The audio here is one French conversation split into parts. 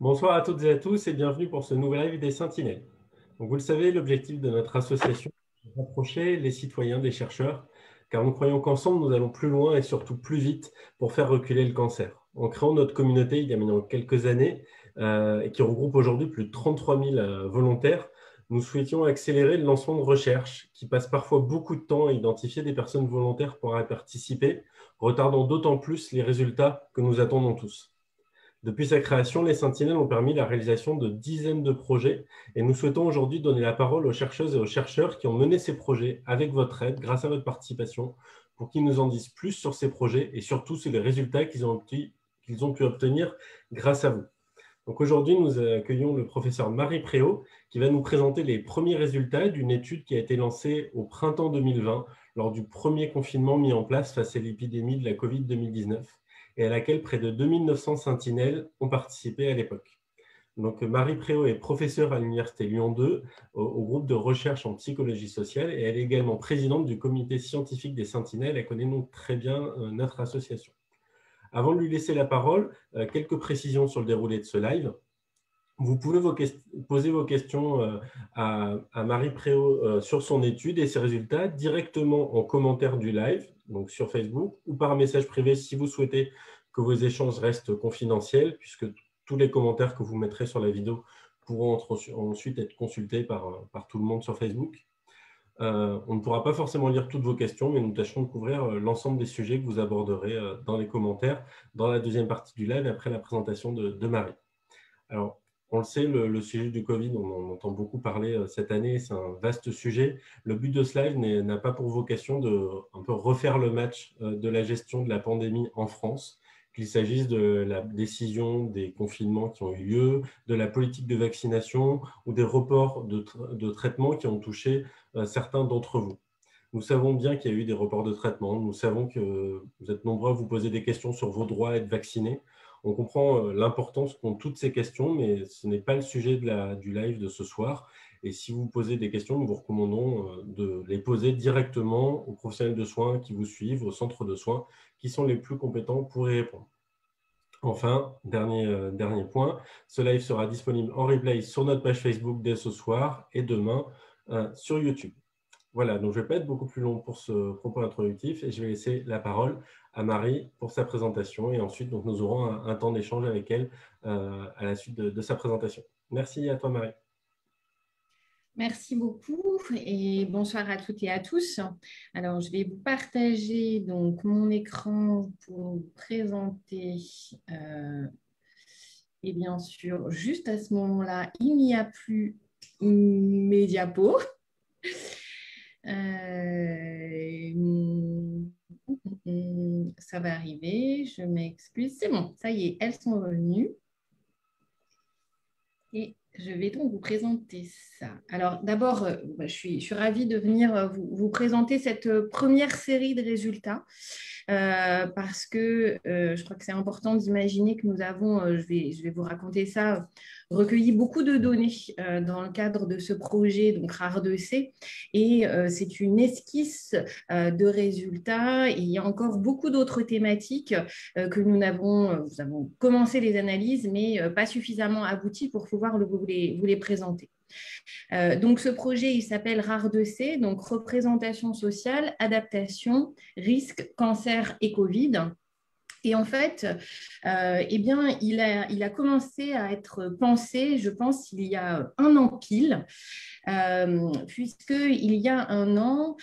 Bonsoir à toutes et à tous et bienvenue pour ce nouvel live des Sentinelles. Donc, vous le savez, l'objectif de notre association est de rapprocher les citoyens des chercheurs, car nous croyons qu'ensemble, nous allons plus loin et surtout plus vite pour faire reculer le cancer. En créant notre communauté il y a maintenant quelques années, et qui regroupe aujourd'hui plus de 33 000 volontaires, nous souhaitions accélérer le lancement de recherches qui passent parfois beaucoup de temps à identifier des personnes volontaires pour y participer, retardant d'autant plus les résultats que nous attendons tous. Depuis sa création, les Sentinelles ont permis la réalisation de dizaines de projets et nous souhaitons aujourd'hui donner la parole aux chercheuses et aux chercheurs qui ont mené ces projets avec votre aide, grâce à votre participation, pour qu'ils nous en disent plus sur ces projets et surtout sur les résultats qu'ils ont pu obtenir grâce à vous. Donc aujourd'hui, nous accueillons le professeur Marie Préau qui va nous présenter les premiers résultats d'une étude qui a été lancée au printemps 2020 lors du premier confinement mis en place face à l'épidémie de la Covid-2019 et à laquelle près de 2900 sentinelles ont participé à l'époque. Donc Marie Préau est professeure à l'Université Lyon 2 au groupe de recherche en psychologie sociale et elle est également présidente du comité scientifique des sentinelles. Elle connaît donc très bien notre association. Avant de lui laisser la parole, quelques précisions sur le déroulé de ce live. Vous pouvez poser vos questions à Marie Préau sur son étude et ses résultats directement en commentaire du live, donc sur Facebook, ou par message privé si vous souhaitez que vos échanges restent confidentiels, puisque tous les commentaires que vous mettrez sur la vidéo pourront ensuite être consultés par tout le monde sur Facebook. On ne pourra pas forcément lire toutes vos questions, mais nous tâcherons de couvrir l'ensemble des sujets que vous aborderez dans les commentaires dans la deuxième partie du live après la présentation de Marie. Alors, on le sait, le sujet du Covid, on en entend beaucoup parler cette année, c'est un vaste sujet. Le but de ce live n'a pas pour vocation de un peu refaire le match de la gestion de la pandémie en France, qu'il s'agisse de la décision des confinements qui ont eu lieu, de la politique de vaccination ou des reports de traitements qui ont touché certains d'entre vous. Nous savons bien qu'il y a eu des reports de traitement. Nous savons que vous êtes nombreux à vous poser des questions sur vos droits à être vaccinés. On comprend l'importance qu'ont toutes ces questions, mais ce n'est pas le sujet du live de ce soir. Et si vous posez des questions, nous vous recommandons de les poser directement aux professionnels de soins qui vous suivent, aux centres de soins, qui sont les plus compétents pour y répondre. Enfin, dernier point, ce live sera disponible en replay sur notre page Facebook dès ce soir et demain sur YouTube. Voilà, donc je ne vais pas être beaucoup plus long pour ce propos introductif et je vais laisser la parole à Marie pour sa présentation et ensuite donc, nous aurons un temps d'échange avec elle à la suite de sa présentation. Merci à toi Marie. Merci beaucoup et bonsoir à toutes et à tous. Alors, je vais vous partager donc mon écran pour vous présenter. Et bien sûr, juste à ce moment-là, il n'y a plus mes diapos. Ça va arriver, je m'excuse. C'est bon, ça y est, elles sont revenues. Et je vais donc vous présenter ça. Alors d'abord, je suis ravie de venir vous présenter cette première série de résultats parce que je crois que c'est important d'imaginer que nous avons, je vais vous raconter ça, recueilli beaucoup de données dans le cadre de ce projet, donc RAR2C, et c'est une esquisse de résultats. Il y a encore beaucoup d'autres thématiques que nous avons commencé les analyses, mais pas suffisamment abouties pour pouvoir vous les présenter. Donc, ce projet, il s'appelle RAR2C, donc représentation sociale, adaptation, risque, cancer et Covid. Et en fait, eh bien, il a commencé à être pensé, je pense, il y a un an pile, puisqu'il y a un an,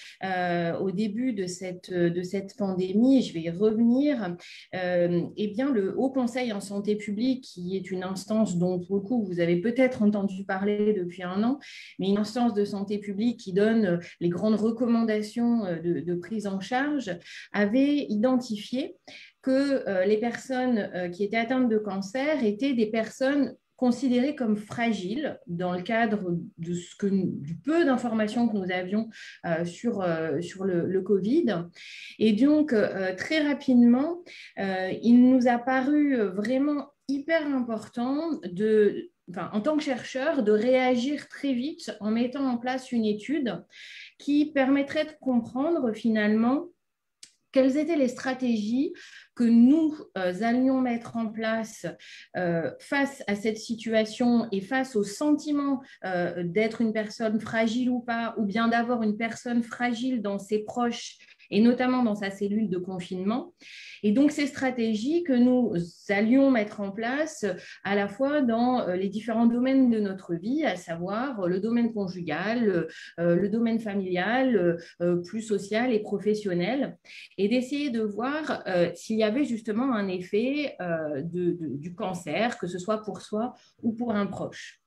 au début de cette pandémie, je vais y revenir, eh bien, le Haut Conseil en santé publique, qui est une instance dont beaucoup vous avez peut-être entendu parler depuis un an, mais une instance de santé publique qui donne les grandes recommandations de prise en charge, avait identifié que les personnes qui étaient atteintes de cancer étaient des personnes considérées comme fragiles dans le cadre du peu d'informations que nous avions sur le Covid. Et donc, très rapidement, il nous a paru vraiment hyper important en tant que chercheur, de réagir très vite en mettant en place une étude qui permettrait de comprendre finalement quelles étaient les stratégies que nous allions mettre en place face à cette situation et face au sentiment d'être une personne fragile ou pas, ou bien d'avoir une personne fragile dans ses proches et notamment dans sa cellule de confinement. Et donc, ces stratégies que nous allions mettre en place à la fois dans les différents domaines de notre vie, à savoir le domaine conjugal, le domaine familial, plus social et professionnel, et d'essayer de voir s'il y avait justement un effet du cancer, que ce soit pour soi ou pour un proche.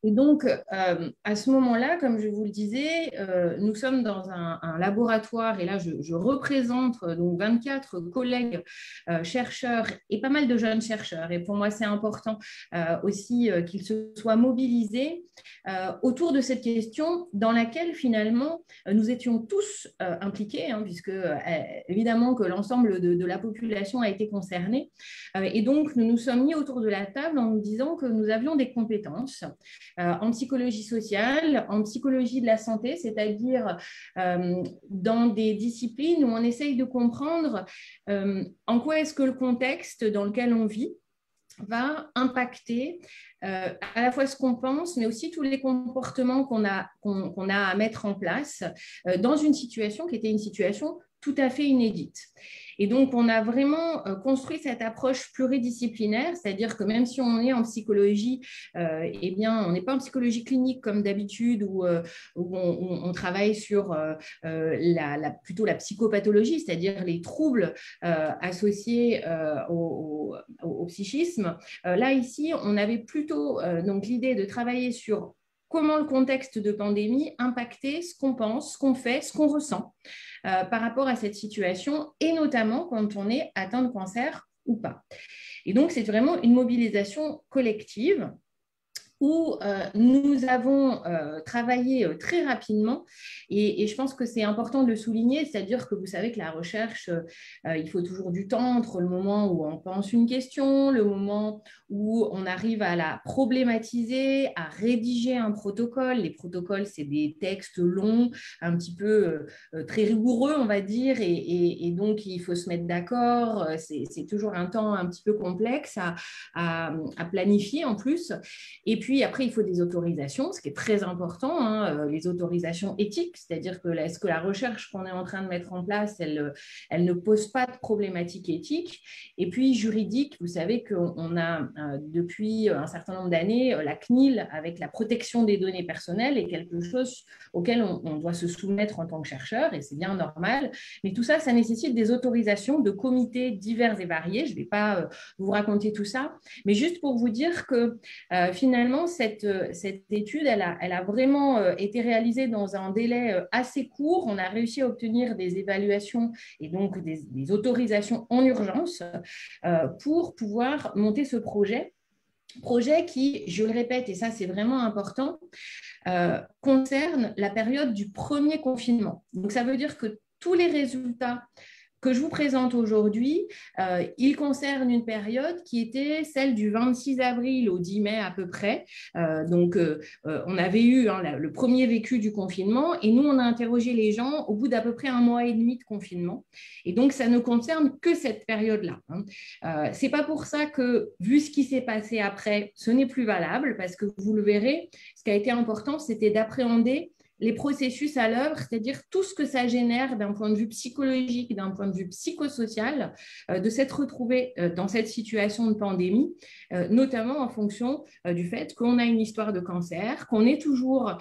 Et donc, à ce moment-là, comme je vous le disais, nous sommes dans un laboratoire et là, je représente donc 24 collègues chercheurs et pas mal de jeunes chercheurs. Et pour moi, c'est important aussi qu'ils se soient mobilisés autour de cette question dans laquelle finalement, nous étions tous impliqués, hein, puisque évidemment que l'ensemble de la population a été concernée. Et donc, nous nous sommes mis autour de la table en nous disant que nous avions des compétences en psychologie sociale, en psychologie de la santé, c'est-à-dire dans des disciplines où on essaye de comprendre en quoi est-ce que le contexte dans lequel on vit va impacter à la fois ce qu'on pense, mais aussi tous les comportements qu'on a à mettre en place dans une situation qui était une situation tout à fait inédite. Et donc, on a vraiment construit cette approche pluridisciplinaire, c'est-à-dire que même si on est en psychologie, eh bien, on n'est pas en psychologie clinique comme d'habitude, où on travaille sur plutôt la psychopathologie, c'est-à-dire les troubles associés au psychisme. Là, ici, on avait plutôt donc l'idée de travailler sur comment le contexte de pandémie impactait ce qu'on pense, ce qu'on fait, ce qu'on ressent par rapport à cette situation, et notamment quand on est atteint de cancer ou pas. Et donc, c'est vraiment une mobilisation collective où nous avons travaillé très rapidement et je pense que c'est important de le souligner, c'est-à-dire que vous savez que la recherche, il faut toujours du temps entre le moment où on pense une question, le moment où on arrive à la problématiser, à rédiger un protocole. Les protocoles, c'est des textes longs, un petit peu très rigoureux, on va dire, et donc il faut se mettre d'accord. C'est toujours un temps un petit peu complexe à planifier en plus. Et puis après, il faut des autorisations, ce qui est très important, hein, les autorisations éthiques, c'est-à-dire que est-ce que la recherche qu'on est en train de mettre en place, elle ne pose pas de problématiques éthiques. Et puis juridique, vous savez qu'on a depuis un certain nombre d'années, la CNIL avec la protection des données personnelles est quelque chose auquel on doit se soumettre en tant que chercheur, et c'est bien normal. Mais tout ça, ça nécessite des autorisations de comités divers et variés. Je ne vais pas vous raconter tout ça, mais juste pour vous dire que finalement, cette étude, elle a vraiment été réalisée dans un délai assez court. On a réussi à obtenir des évaluations et donc des autorisations en urgence pour pouvoir monter ce projet qui, je le répète, et ça c'est vraiment important, concerne la période du premier confinement. Donc ça veut dire que tous les résultats que je vous présente aujourd'hui, il concerne une période qui était celle du 26 avril au 10 mai à peu près. On avait eu le premier vécu du confinement et nous, on a interrogé les gens au bout d'à peu près 1 mois et demi de confinement. Et donc, ça ne concerne que cette période-là. Ce n'est pas pour ça que, vu ce qui s'est passé après, ce n'est plus valable parce que vous le verrez, ce qui a été important, c'était d'appréhender les processus à l'œuvre, c'est-à-dire tout ce que ça génère d'un point de vue psychologique, d'un point de vue psychosocial, de s'être retrouvé dans cette situation de pandémie, notamment en fonction du fait qu'on a une histoire de cancer, qu'on est toujours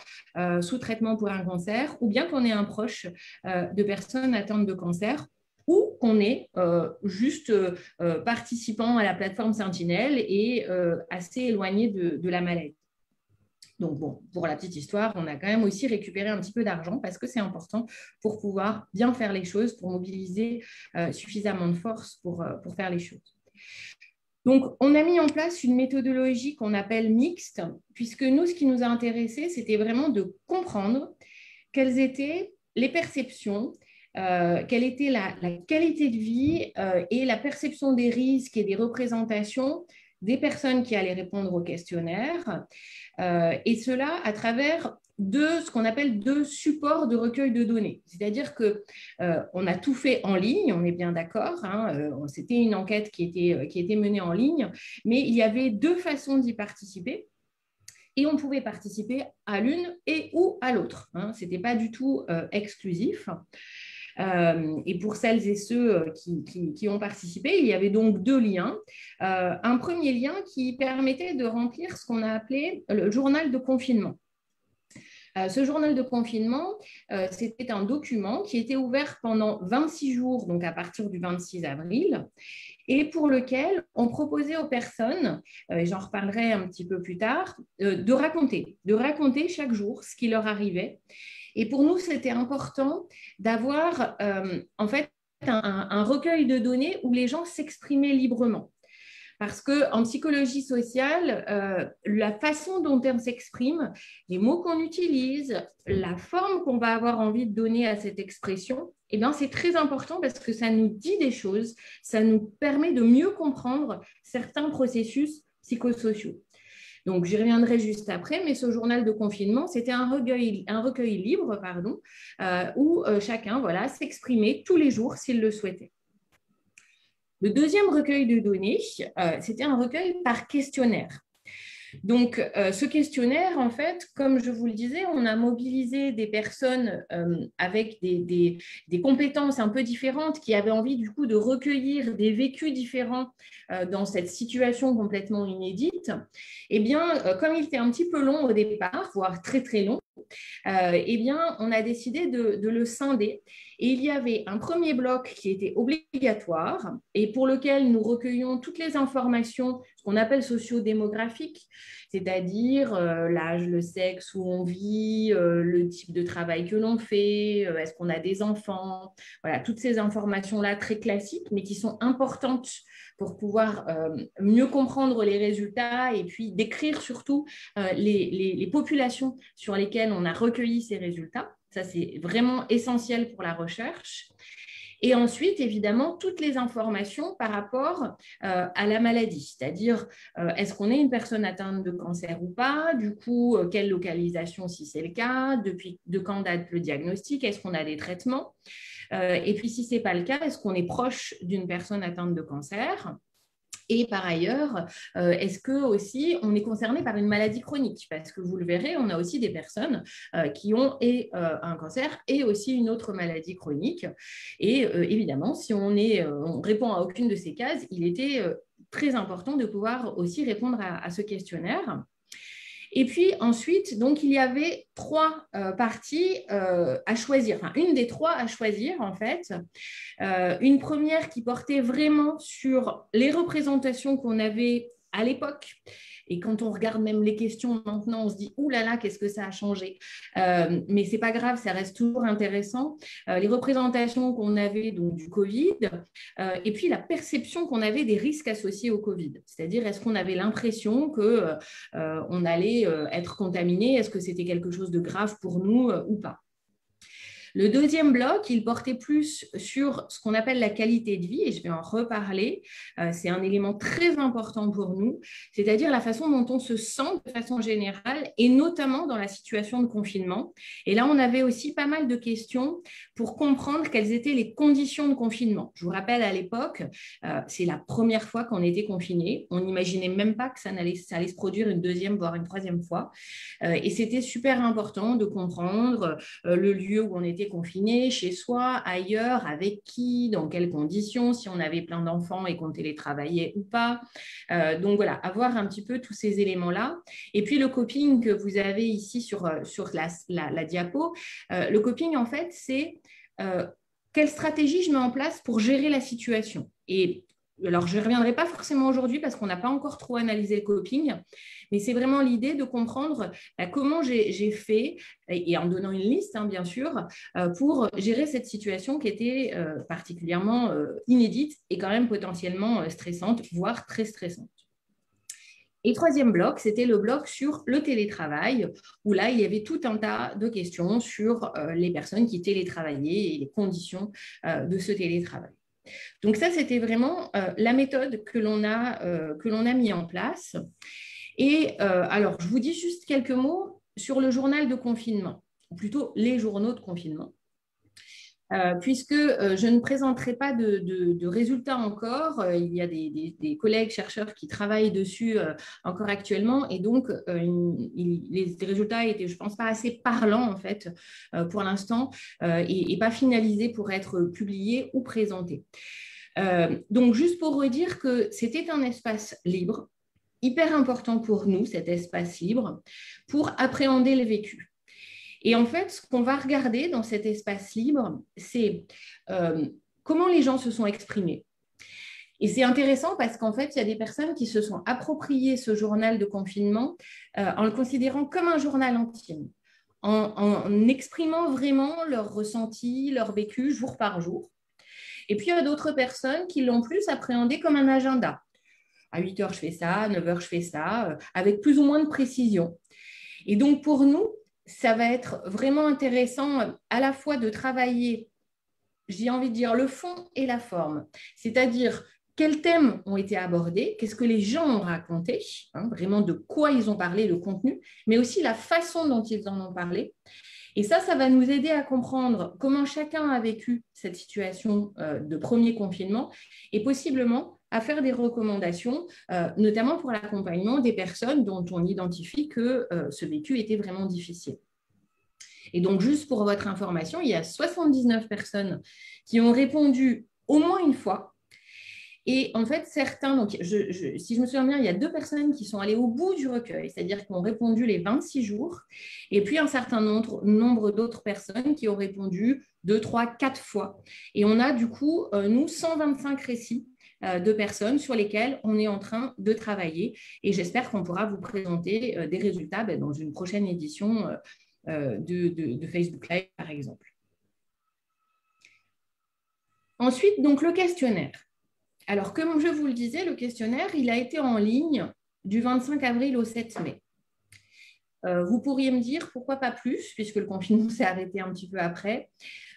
sous traitement pour un cancer, ou bien qu'on est un proche de personnes atteintes de cancer, ou qu'on est juste participant à la plateforme Sentinelle et assez éloigné de la maladie. Donc, bon, pour la petite histoire, on a quand même aussi récupéré un petit peu d'argent parce que c'est important pour pouvoir bien faire les choses, pour mobiliser suffisamment de force pour faire les choses. Donc, on a mis en place une méthodologie qu'on appelle mixte, puisque nous, ce qui nous a intéressé, c'était vraiment de comprendre quelles étaient les perceptions, quelle était la qualité de vie et la perception des risques et des représentations des personnes qui allaient répondre au questionnaire, et cela à travers de ce qu'on appelle de supports de recueil de données. C'est-à-dire qu'on a tout fait en ligne, on est bien d'accord, hein, c'était une enquête qui était menée en ligne, mais il y avait deux façons d'y participer. Et on pouvait participer à l'une et ou à l'autre. Hein. Ce n'était pas du tout exclusif. Et pour celles et ceux qui ont participé, il y avait donc deux liens. Un premier lien qui permettait de remplir ce qu'on a appelé le journal de confinement. Ce journal de confinement, c'était un document qui était ouvert pendant 26 jours, donc à partir du 26 avril, et pour lequel on proposait aux personnes, et j'en reparlerai un petit peu plus tard, de raconter chaque jour ce qui leur arrivait. Et pour nous, c'était important d'avoir en fait un recueil de données où les gens s'exprimaient librement. Parce qu'en psychologie sociale, la façon dont on s'exprime, les mots qu'on utilise, la forme qu'on va avoir envie de donner à cette expression, eh bien, c'est très important parce que ça nous dit des choses, ça nous permet de mieux comprendre certains processus psychosociaux. Donc, j'y reviendrai juste après, mais ce journal de confinement, c'était un recueil libre, où chacun s'exprimait tous les jours s'il le souhaitait. Le deuxième recueil de données, c'était un recueil par questionnaire. Donc, ce questionnaire, en fait, comme je vous le disais, on a mobilisé des personnes avec des compétences un peu différentes qui avaient envie, du coup, de recueillir des vécus différents dans cette situation complètement inédite. Eh bien, comme il était un petit peu long au départ, voire très, très long, eh bien, on a décidé de le scinder. Et il y avait un premier bloc qui était obligatoire et pour lequel nous recueillons toutes les informations, ce qu'on appelle socio-démographiques, c'est-à-dire l'âge, le sexe, où on vit, le type de travail que l'on fait, est-ce qu'on a des enfants, voilà, toutes ces informations-là très classiques, mais qui sont importantes pour pouvoir mieux comprendre les résultats et puis décrire surtout les populations sur lesquelles on a recueilli ces résultats. Ça, c'est vraiment essentiel pour la recherche. Et ensuite, évidemment, toutes les informations par rapport à la maladie, c'est-à-dire est-ce qu'on est une personne atteinte de cancer ou pas, du coup, quelle localisation si c'est le cas, depuis de quand date le diagnostic, est-ce qu'on a des traitements, et puis si ce n'est pas le cas, est-ce qu'on est proche d'une personne atteinte de cancer ? Et par ailleurs, est-ce que aussi on est concerné par une maladie chronique? Parce que vous le verrez, on a aussi des personnes qui ont un cancer et aussi une autre maladie chronique. Et évidemment, si on répond à aucune de ces cases, il était très important de pouvoir aussi répondre à ce questionnaire. Et puis ensuite, donc, il y avait trois parties à choisir, enfin une des trois à choisir en fait. Une première qui portait vraiment sur les représentations qu'on avait à l'époque. Et quand on regarde même les questions maintenant, on se dit « Ouh là là, qu'est-ce que ça a changé ?» Mais ce n'est pas grave, ça reste toujours intéressant. Les représentations qu'on avait donc, du Covid et puis la perception qu'on avait des risques associés au Covid. C'est-à-dire, est-ce qu'on avait l'impression qu'on allait être contaminé? Est-ce que c'était quelque chose de grave pour nous ou pas? Le deuxième bloc, il portait plus sur ce qu'on appelle la qualité de vie, et je vais en reparler. C'est un élément très important pour nous, c'est-à-dire la façon dont on se sent de façon générale, et notamment dans la situation de confinement. Et là, on avait aussi pas mal de questions pour comprendre quelles étaient les conditions de confinement. Je vous rappelle, à l'époque, c'est la première fois qu'on était confiné. On n'imaginait même pas que ça allait se produire une deuxième, voire une troisième fois. Et c'était super important de comprendre le lieu où on était confiné, chez soi, ailleurs, avec qui, dans quelles conditions, si on avait plein d'enfants et qu'on télétravaillait ou pas. Donc voilà, avoir un petit peu tous ces éléments-là. Et puis le coping que vous avez ici sur la diapo, le coping en fait, c'est quelle stratégie je mets en place pour gérer la situation. Et alors, je ne reviendrai pas forcément aujourd'hui parce qu'on n'a pas encore trop analysé le coping, mais c'est vraiment l'idée de comprendre comment j'ai fait, et en donnant une liste, hein, bien sûr, pour gérer cette situation qui était particulièrement inédite et quand même potentiellement stressante, voire très stressante. Et troisième bloc, c'était le bloc sur le télétravail, où là, il y avait tout un tas de questions sur les personnes qui télétravaillaient et les conditions de ce télétravail. Donc ça, c'était vraiment la méthode que l'on a mis en place. Et alors, je vous dis juste quelques mots sur le journal de confinement, ou plutôt les journaux de confinement. Puisque je ne présenterai pas de résultats encore. Il y a des collègues chercheurs qui travaillent dessus encore actuellement, et donc les résultats étaient, je pense, pas assez parlants en fait pour l'instant, et pas finalisés pour être publiés ou présentés. Donc, juste pour redire que c'était un espace libre, hyper important pour nous, cet espace libre, pour appréhender le vécu. Et en fait, ce qu'on va regarder dans cet espace libre, c'est comment les gens se sont exprimés. Et c'est intéressant parce qu'en fait, il y a des personnes qui se sont appropriées ce journal de confinement en le considérant comme un journal intime, en exprimant vraiment leurs ressentis, leur vécu jour par jour. Et puis, il y a d'autres personnes qui l'ont plus appréhendé comme un agenda. À 8 heures, je fais ça, à 9 heures, je fais ça, avec plus ou moins de précision. Et donc, pour nous, ça va être vraiment intéressant à la fois de travailler, j'ai envie de dire, le fond et la forme. C'est-à-dire, quels thèmes ont été abordés, qu'est-ce que les gens ont raconté, vraiment de quoi ils ont parlé, le contenu, mais aussi la façon dont ils en ont parlé. Et ça va nous aider à comprendre comment chacun a vécu cette situation de premier confinement et possiblement à faire des recommandations, notamment pour l'accompagnement des personnes dont on identifie que ce vécu était vraiment difficile. Et donc, juste pour votre information, il y a 79 personnes qui ont répondu au moins une fois. Et en fait, certains, donc si je me souviens bien, il y a 2 personnes qui sont allées au bout du recueil, c'est-à-dire qui ont répondu les 26 jours, et puis un certain nombre d'autres personnes qui ont répondu 2, 3, 4 fois. Et on a du coup, nous, 125 récits de personnes sur lesquelles on est en train de travailler. Et j'espère qu'on pourra vous présenter des résultats dans une prochaine édition de Facebook Live, par exemple. Ensuite, donc le questionnaire. Alors, comme je vous le disais, le questionnaire, il a été en ligne du 25 avril au 7 mai. Vous pourriez me dire pourquoi pas plus, puisque le confinement s'est arrêté un petit peu après.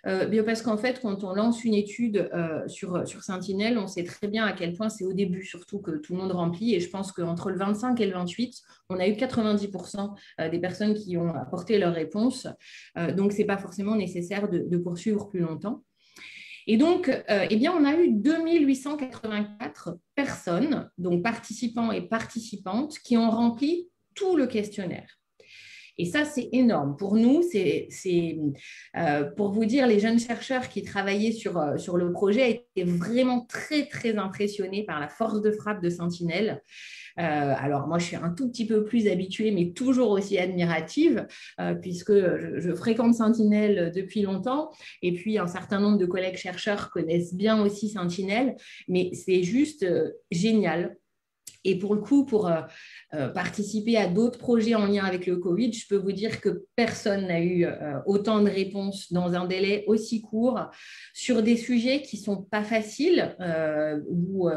Bien parce qu'en fait, quand on lance une étude sur Sentinelle, on sait très bien à quel point c'est au début surtout que tout le monde remplit. Et je pense qu'entre le 25 et le 28, on a eu 90% des personnes qui ont apporté leur réponse. Donc, ce n'est pas forcément nécessaire de poursuivre plus longtemps. Et donc, eh bien, on a eu 2884 personnes, donc participants et participantes, qui ont rempli tout le questionnaire. Et ça, c'est énorme. Pour nous, pour vous dire, les jeunes chercheurs qui travaillaient sur le projet étaient vraiment très, très impressionnés par la force de frappe de Sentinelle. Alors, moi, je suis un tout petit peu plus habituée, mais toujours aussi admirative, puisque je fréquente Sentinelle depuis longtemps. Et puis, un certain nombre de collègues chercheurs connaissent bien aussi Sentinelle, mais c'est juste génial. Et pour le coup, pour participer à d'autres projets en lien avec le Covid, je peux vous dire que personne n'a eu autant de réponses dans un délai aussi court sur des sujets qui ne sont pas faciles, où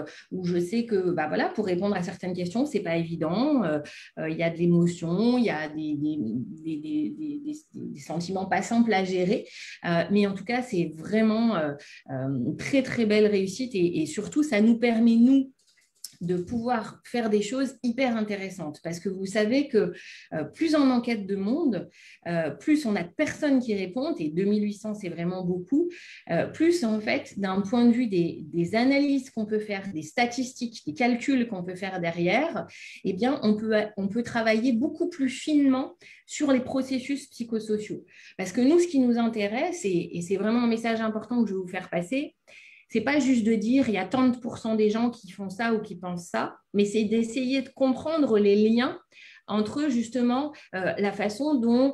je sais que voilà, pour répondre à certaines questions, ce n'est pas évident. Il y a de l'émotion, il y a des sentiments pas simples à gérer. Mais en tout cas, c'est vraiment une très, très belle réussite. Et surtout, ça nous permet, nous, de pouvoir faire des choses hyper intéressantes. Parce que vous savez que plus on enquête de monde, plus on a de personnes qui répondent, et 2800, c'est vraiment beaucoup, plus en fait, d'un point de vue des analyses qu'on peut faire, des statistiques, des calculs qu'on peut faire derrière, eh bien, on peut travailler beaucoup plus finement sur les processus psychosociaux. Parce que nous, ce qui nous intéresse, et c'est vraiment un message important que je vais vous faire passer, c'est pas juste de dire il y a tant de pourcents des gens qui font ça ou qui pensent ça, mais c'est d'essayer de comprendre les liens entre justement la façon dont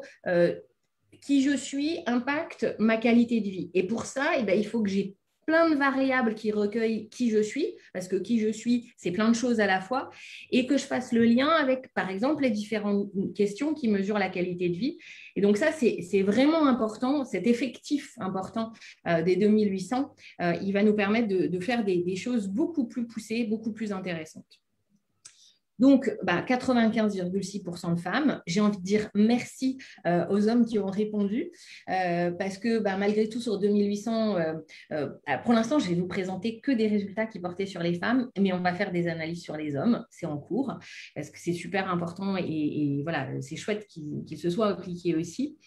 qui je suis impacte ma qualité de vie. Et pour ça, il faut que j'ai plein de variables qui recueillent qui je suis, parce que qui je suis, c'est plein de choses à la fois, et que je fasse le lien avec, par exemple, les différentes questions qui mesurent la qualité de vie. Et donc ça, c'est vraiment important, cet effectif important des 2800, il va nous permettre de faire des choses beaucoup plus poussées, beaucoup plus intéressantes. Donc, 95,6% de femmes. J'ai envie de dire merci aux hommes qui ont répondu parce que malgré tout, sur 2800, pour l'instant, je vais vous présenter que des résultats qui portaient sur les femmes, mais on va faire des analyses sur les hommes. C'est en cours parce que c'est super important et voilà, c'est chouette qu'ils se soient appliqués aussi.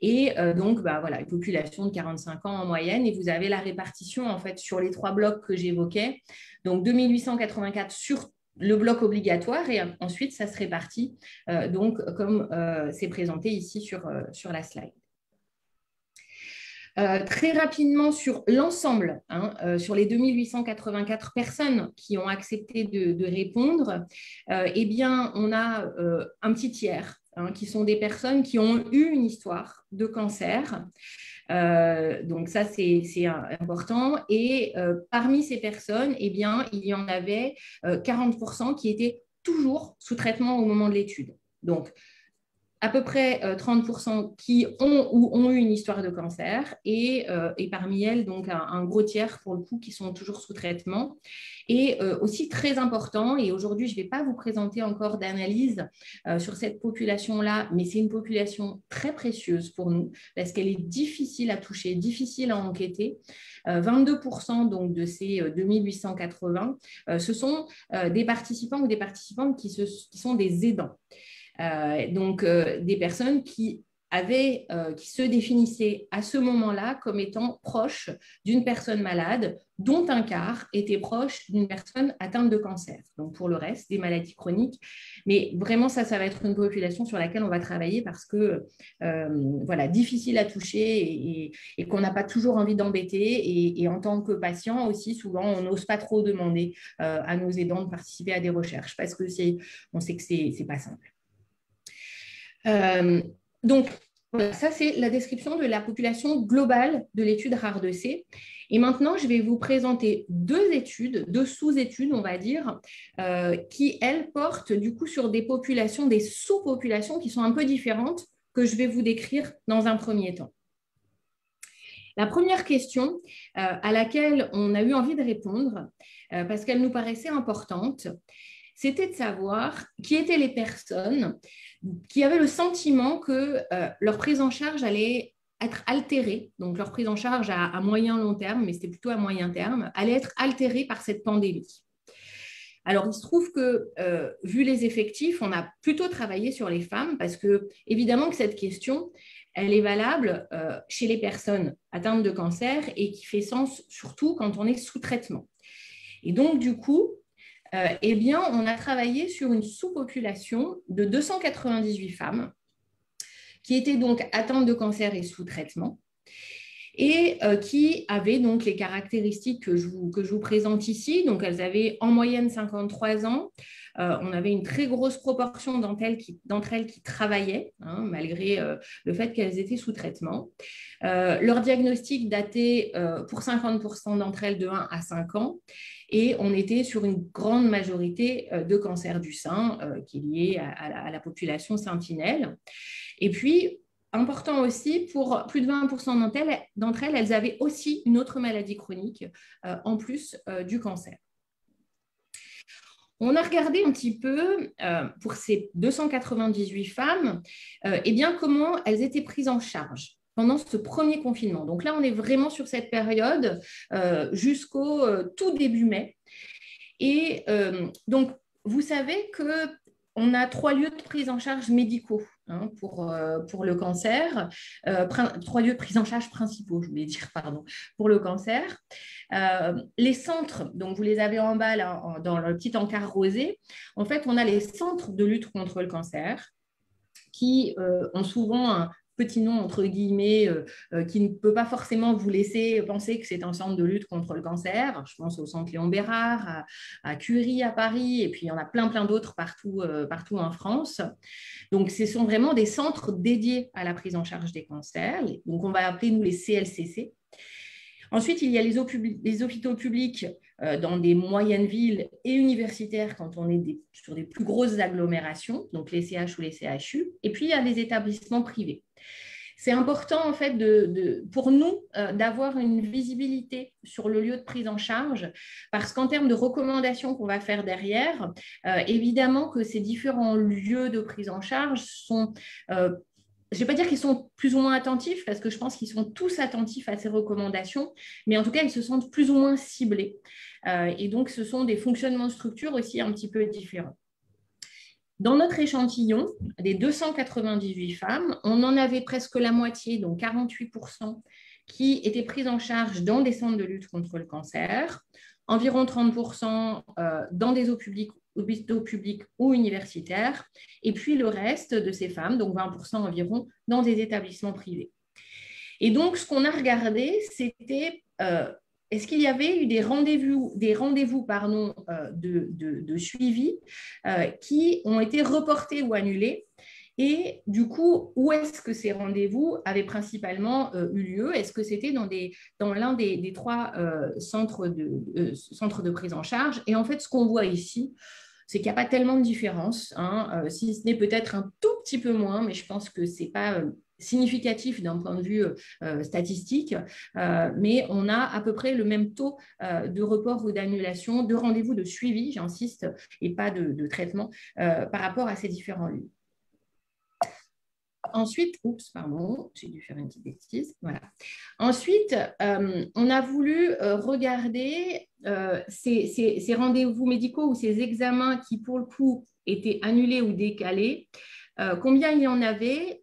Et donc, voilà, une population de 45 ans en moyenne. Et vous avez la répartition, en fait, sur les 3 blocs que j'évoquais. Donc, 2884 sur le bloc obligatoire et ensuite, ça se répartit donc comme c'est présenté ici sur la slide. Très rapidement sur l'ensemble, sur les 2884 personnes qui ont accepté de répondre, eh bien, on a un petit tiers qui sont des personnes qui ont eu une histoire de cancer. Donc ça, c'est important. Et parmi ces personnes, eh bien, il y en avait 40% qui étaient toujours sous traitement au moment de l'étude. Donc, à peu près 30% qui ont eu une histoire de cancer et parmi elles, donc un gros tiers pour le coup qui sont toujours sous traitement. Et aussi très important, et aujourd'hui je ne vais pas vous présenter encore d'analyse sur cette population-là, mais c'est une population très précieuse pour nous parce qu'elle est difficile à toucher, difficile à enquêter. 22% donc de ces 2880, ce sont des participants ou des participantes qui sont des aidants. Donc, des personnes qui se définissaient à ce moment-là comme étant proches d'une personne malade, dont un quart était proche d'une personne atteinte de cancer. Donc, pour le reste, des maladies chroniques. Mais vraiment, ça va être une population sur laquelle on va travailler parce que, voilà, difficile à toucher et qu'on n'a pas toujours envie d'embêter. Et en tant que patient aussi, souvent, on n'ose pas trop demander à nos aidants de participer à des recherches parce que on sait que c'est pas simple. Donc, voilà, ça, c'est la description de la population globale de l'étude RAR2C. Et maintenant, je vais vous présenter 2 études, 2 sous-études, on va dire, qui, elles, portent du coup sur des populations, des sous-populations qui sont un peu différentes que je vais vous décrire dans un premier temps. La première question à laquelle on a eu envie de répondre, parce qu'elle nous paraissait importante, c'était de savoir qui étaient les personnes qui avaient le sentiment que leur prise en charge allait être altérée, donc leur prise en charge à moyen long terme, mais c'était plutôt à moyen terme, allait être altérée par cette pandémie. Alors, il se trouve que, vu les effectifs, on a plutôt travaillé sur les femmes parce que, évidemment, que cette question, elle est valable chez les personnes atteintes de cancer et qui fait sens surtout quand on est sous traitement. Et donc, du coup, eh bien, on a travaillé sur une sous-population de 298 femmes qui étaient donc atteintes de cancer et sous traitement et qui avaient donc les caractéristiques que je vous présente ici. Donc, elles avaient en moyenne 53 ans. On avait une très grosse proportion d'entre elles qui travaillaient, malgré le fait qu'elles étaient sous traitement. Leur diagnostic datait pour 50% d'entre elles de 1 à 5 ans. Et on était sur une grande majorité de cancer du sein qui est lié à la population sentinelle. Et puis, important aussi, pour plus de 20% d'entre elles, elles avaient aussi une autre maladie chronique en plus du cancer. On a regardé un petit peu pour ces 298 femmes eh bien, comment elles étaient prises en charge pendant ce premier confinement. Donc là, on est vraiment sur cette période jusqu'au tout début mai. Et donc, vous savez qu'on a 3 lieux de prise en charge médicaux pour le cancer, 3 lieux de prise en charge principaux, je voulais dire, pardon, pour le cancer. Les centres, donc vous les avez en bas là, dans le petit encart rosé, en fait, on a les centres de lutte contre le cancer qui ont souvent un petit nom entre guillemets qui ne peut pas forcément vous laisser penser que c'est un centre de lutte contre le cancer. Je pense au centre Léon Bérard, à Curie à Paris, et puis il y en a plein d'autres partout en France. Donc, ce sont vraiment des centres dédiés à la prise en charge des cancers. Donc, on va appeler nous les CLCC. Ensuite, il y a les hôpitaux publics dans des moyennes villes et universitaires quand on est sur des plus grosses agglomérations, donc les CH ou les CHU. Et puis, il y a les établissements privés. C'est important en fait pour nous d'avoir une visibilité sur le lieu de prise en charge parce qu'en termes de recommandations qu'on va faire derrière, évidemment que ces différents lieux de prise en charge sont je ne vais pas dire qu'ils sont plus ou moins attentifs, parce que je pense qu'ils sont tous attentifs à ces recommandations, mais en tout cas, ils se sentent plus ou moins ciblés. Et donc, ce sont des fonctionnements de structure aussi un petit peu différents. Dans notre échantillon, des 298 femmes, on en avait presque la moitié, donc 48%, qui étaient prises en charge dans des centres de lutte contre le cancer, environ 30% dans des hôpitaux publics ou universitaires, et puis le reste de ces femmes, donc 20% environ, dans des établissements privés. Et donc, ce qu'on a regardé, c'était est-ce qu'il y avait eu des rendez-vous de suivi qui ont été reportés ou annulés? Et du coup, où est-ce que ces rendez-vous avaient principalement eu lieu? Est-ce que c'était dans l'un des trois centres de prise en charge? Et en fait, ce qu'on voit ici, c'est qu'il n'y a pas tellement de différence, hein, si ce n'est peut-être un tout petit peu moins, mais je pense que ce n'est pas significatif d'un point de vue statistique, mais on a à peu près le même taux de report ou d'annulation, de rendez-vous de suivi, j'insiste, et pas de traitement par rapport à ces différents lieux. Ensuite, j'ai dû faire une petite bêtise. Voilà. Ensuite, on a voulu regarder ces rendez-vous médicaux ou ces examens qui, pour le coup, étaient annulés ou décalés. Combien il y en avait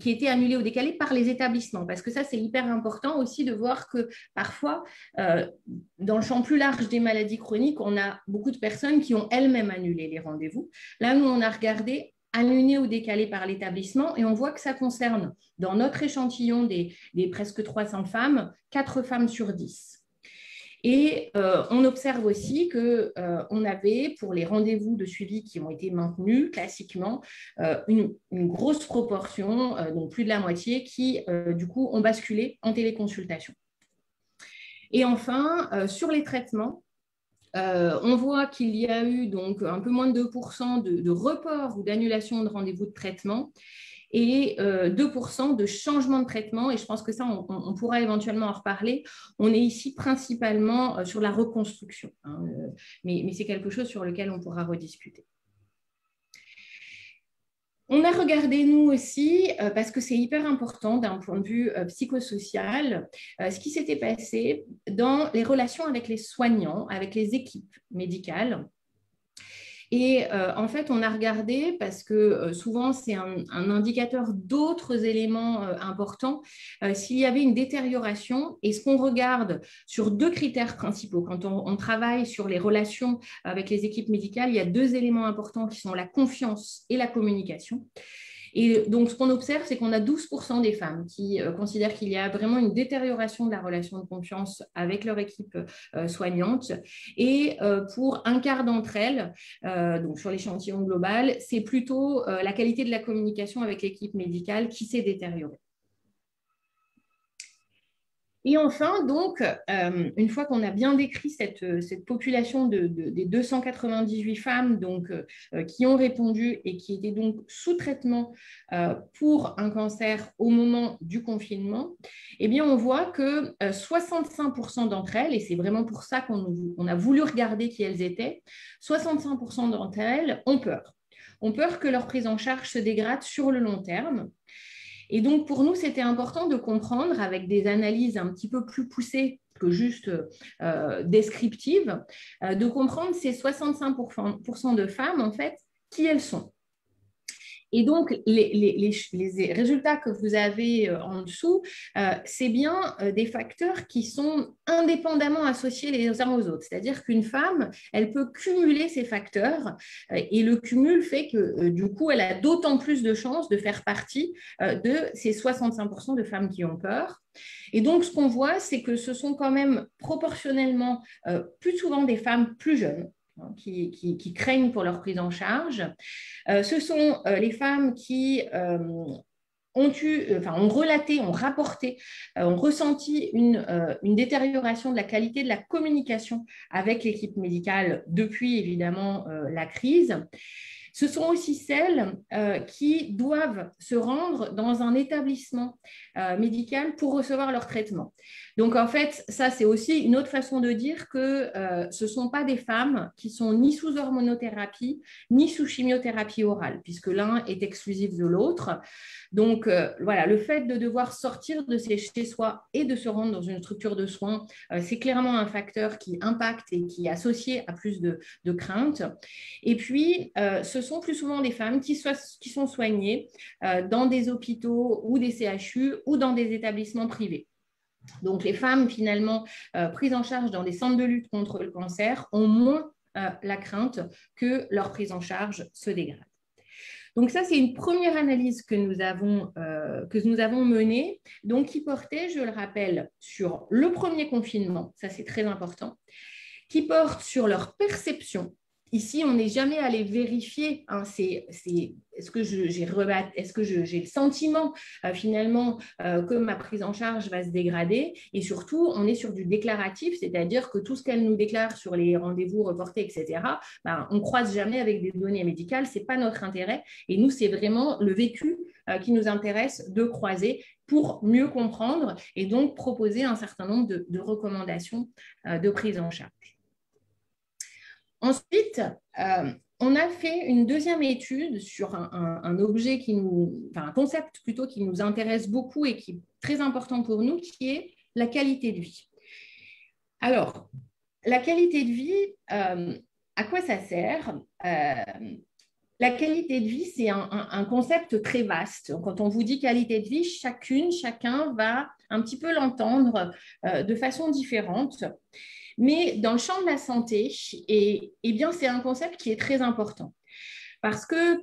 qui étaient annulés ou décalés par les établissements? Parce que ça, c'est hyper important aussi de voir que parfois, dans le champ plus large des maladies chroniques, on a beaucoup de personnes qui ont elles-mêmes annulé les rendez-vous. Là, nous, on a regardé annulés ou décalés par l'établissement et on voit que ça concerne, dans notre échantillon des presque 300 femmes, 4 femmes sur 10. Et on observe aussi qu'on avait, pour les rendez-vous de suivi qui ont été maintenus classiquement, une grosse proportion, donc plus de la moitié, qui du coup ont basculé en téléconsultation. Et enfin, sur les traitements, on voit qu'il y a eu donc un peu moins de 2% de report ou d'annulation de rendez-vous de traitement et 2% de changement de traitement. Et je pense que ça, on pourra éventuellement en reparler. On est ici principalement sur la reconstruction, hein, mais c'est quelque chose sur lequel on pourra rediscuter. On a regardé, nous aussi, parce que c'est hyper important d'un point de vue psychosocial, ce qui s'était passé dans les relations avec les soignants, avec les équipes médicales. Et en fait, on a regardé, parce que souvent, c'est un indicateur d'autres éléments importants, s'il y avait une détérioration. Et ce qu'on regarde sur 2 critères principaux, quand on travaille sur les relations avec les équipes médicales, il y a 2 éléments importants qui sont la confiance et la communication. Et donc, ce qu'on observe, c'est qu'on a 12% des femmes qui considèrent qu'il y a vraiment une détérioration de la relation de confiance avec leur équipe soignante. Et pour un quart d'entre elles, donc sur l'échantillon global, c'est plutôt la qualité de la communication avec l'équipe médicale qui s'est détériorée. Et enfin, donc, une fois qu'on a bien décrit cette population des 298 femmes donc, qui ont répondu et qui étaient donc sous traitement pour un cancer au moment du confinement, eh bien, on voit que 65% d'entre elles, et c'est vraiment pour ça qu'on a voulu regarder qui elles étaient, 65% d'entre elles ont peur. Ont peur que leur prise en charge se dégrade sur le long terme. Et donc, pour nous, c'était important de comprendre, avec des analyses un petit peu plus poussées que juste descriptives, de comprendre ces 65% de femmes, en fait, qui elles sont. Et donc, les résultats que vous avez en dessous, c'est bien des facteurs qui sont indépendamment associés les uns aux autres. C'est-à-dire qu'une femme, elle peut cumuler ces facteurs et le cumul fait que, du coup, elle a d'autant plus de chances de faire partie de ces 65% de femmes qui ont peur. Et donc, ce qu'on voit, c'est que ce sont quand même proportionnellement plus souvent des femmes plus jeunes, qui craignent pour leur prise en charge. Ce sont les femmes qui ont relaté, ont rapporté, ont ressenti une détérioration de la qualité de la communication avec l'équipe médicale depuis, évidemment, la crise. ce sont aussi celles qui doivent se rendre dans un établissement médical pour recevoir leur traitement. Donc, en fait, ça, c'est aussi une autre façon de dire que ce ne sont pas des femmes qui sont ni sous hormonothérapie, ni sous chimiothérapie orale, puisque l'un est exclusif de l'autre. Donc, voilà, le fait de devoir sortir de chez soi et de se rendre dans une structure de soins, c'est clairement un facteur qui impacte et qui est associé à plus de crainte. Et puis, ce sont plus souvent des femmes qui sont soignées dans des hôpitaux ou des CHU ou dans des établissements privés. Donc, les femmes, finalement, prises en charge dans des centres de lutte contre le cancer ont moins la crainte que leur prise en charge se dégrade. Donc, ça, c'est une première analyse que nous avons menée, donc qui portait, je le rappelle, sur le premier confinement, ça c'est très important, qui porte sur leur perception. Ici, on n'est jamais allé vérifier, hein, est-ce que j'ai le sentiment finalement que ma prise en charge va se dégrader, et surtout, on est sur du déclaratif, c'est-à-dire que tout ce qu'elle nous déclare sur les rendez-vous reportés, etc., on ne croise jamais avec des données médicales, ce n'est pas notre intérêt, et nous, c'est vraiment le vécu qui nous intéresse de croiser pour mieux comprendre et donc proposer un certain nombre de recommandations de prise en charge. Ensuite, on a fait une deuxième étude sur un objet un concept plutôt qui nous intéresse beaucoup et qui est très important pour nous, qui est la qualité de vie. Alors, la qualité de vie, à quoi ça sert ? La qualité de vie, c'est un concept très vaste. Quand on vous dit qualité de vie, chacun va un petit peu l'entendre de façon différente. Mais dans le champ de la santé, bien, c'est un concept qui est très important. Parce que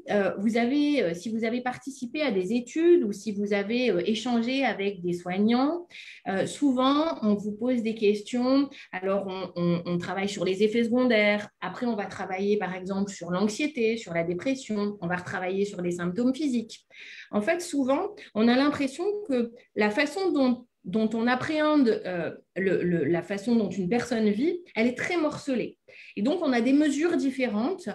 si vous avez participé à des études ou si vous avez échangé avec des soignants, souvent, on vous pose des questions. Alors, on travaille sur les effets secondaires. Après, on va travailler, par exemple, sur l'anxiété, sur la dépression. On va retravailler sur les symptômes physiques. En fait, souvent, on a l'impression que la façon dont on appréhende la façon dont une personne vit, elle est très morcelée. Et donc, on a des mesures différentes,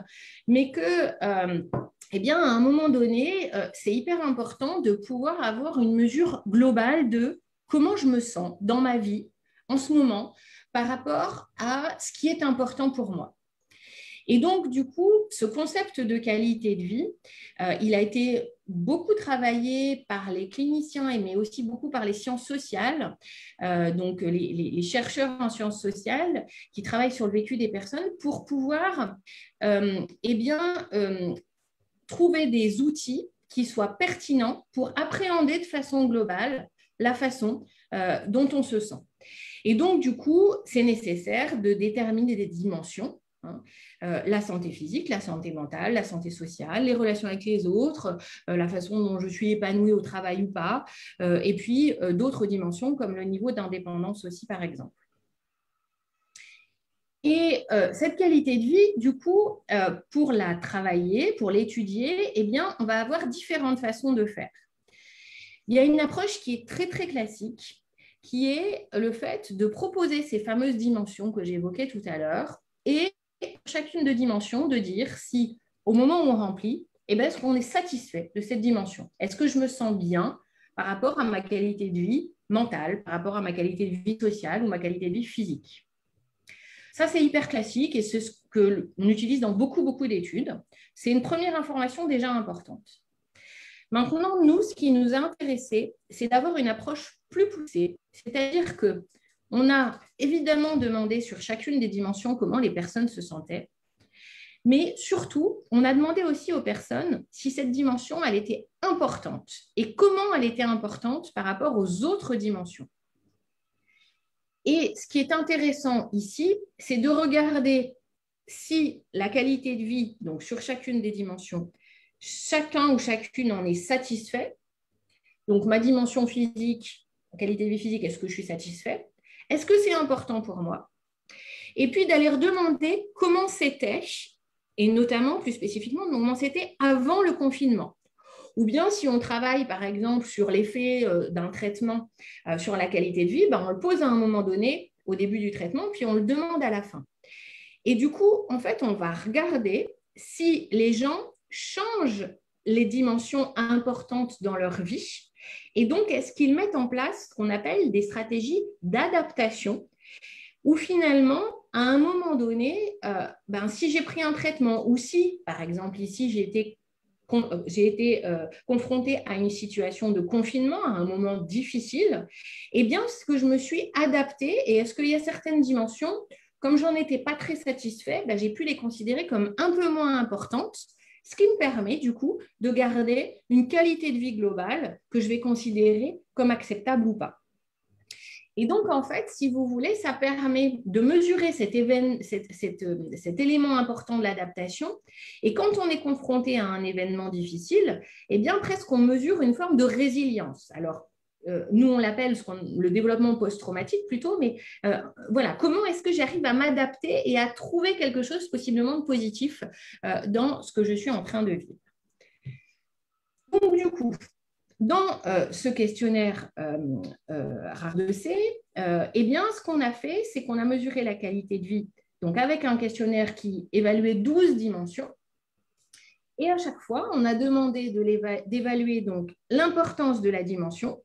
mais que, à un moment donné, c'est hyper important de pouvoir avoir une mesure globale de comment je me sens dans ma vie en ce moment par rapport à ce qui est important pour moi. Et donc, du coup, ce concept de qualité de vie, il a été beaucoup travaillé par les cliniciens, mais aussi beaucoup par les sciences sociales, donc les chercheurs en sciences sociales qui travaillent sur le vécu des personnes pour pouvoir trouver des outils qui soient pertinents pour appréhender de façon globale la façon dont on se sent. Et donc, du coup, c'est nécessaire de déterminer des dimensions. La santé physique, la santé mentale, la santé sociale, les relations avec les autres, la façon dont je suis épanouie au travail ou pas, et puis d'autres dimensions comme le niveau d'indépendance aussi, par exemple. Et cette qualité de vie, du coup, pour la travailler, pour l'étudier, on va avoir différentes façons de faire. Il y a une approche qui est très, très classique, qui est le fait de proposer ces fameuses dimensions que j'évoquais tout à l'heure, et chacune de dimensions, de dire si, au moment où on remplit, est-ce qu'on est satisfait de cette dimension? Est-ce que je me sens bien par rapport à ma qualité de vie mentale, par rapport à ma qualité de vie sociale ou ma qualité de vie physique? Ça, c'est hyper classique et c'est ce qu'on utilise dans beaucoup, beaucoup d'études. C'est une première information déjà importante. Maintenant, nous, ce qui nous a intéressé, c'est d'avoir une approche plus poussée, c'est-à-dire que on a évidemment demandé sur chacune des dimensions comment les personnes se sentaient, mais surtout, on a demandé aussi aux personnes si cette dimension, elle était importante et comment elle était importante par rapport aux autres dimensions. Et ce qui est intéressant ici, c'est de regarder si la qualité de vie, donc sur chacune des dimensions, chacun ou chacune en est satisfait. Donc, ma dimension physique, la qualité de vie physique, est-ce que je suis satisfait? Est-ce que c'est important pour moi? Et puis d'aller demander comment c'était, et notamment plus spécifiquement comment c'était avant le confinement. Ou bien si on travaille par exemple sur l'effet d'un traitement sur la qualité de vie, on le pose à un moment donné au début du traitement, puis on le demande à la fin. Et du coup, en fait, on va regarder si les gens changent les dimensions importantes dans leur vie? Et donc, est-ce qu'ils mettent en place ce qu'on appelle des stratégies d'adaptation où finalement, à un moment donné, si j'ai pris un traitement ou si, par exemple, ici, j'ai été confrontée à une situation de confinement, à un moment difficile, eh bien, est-ce que je me suis adaptée et est-ce qu'il y a certaines dimensions, comme j'en étais pas très satisfait, j'ai pu les considérer comme un peu moins importantes, ce qui me permet du coup de garder une qualité de vie globale que je vais considérer comme acceptable ou pas. Et donc, en fait, si vous voulez, ça permet de mesurer cet élément important de l'adaptation. Et quand on est confronté à un événement difficile, eh bien, presque on mesure une forme de résilience. Alors, nous, on l'appelle le développement post-traumatique plutôt, mais voilà, comment est-ce que j'arrive à m'adapter et à trouver quelque chose possiblement de positif dans ce que je suis en train de vivre. Donc, du coup, dans ce questionnaire RAR2C, eh bien, ce qu'on a fait, c'est qu'on a mesuré la qualité de vie, donc avec un questionnaire qui évaluait 12 dimensions. Et à chaque fois, on a demandé d'évaluer donc l'importance de la dimension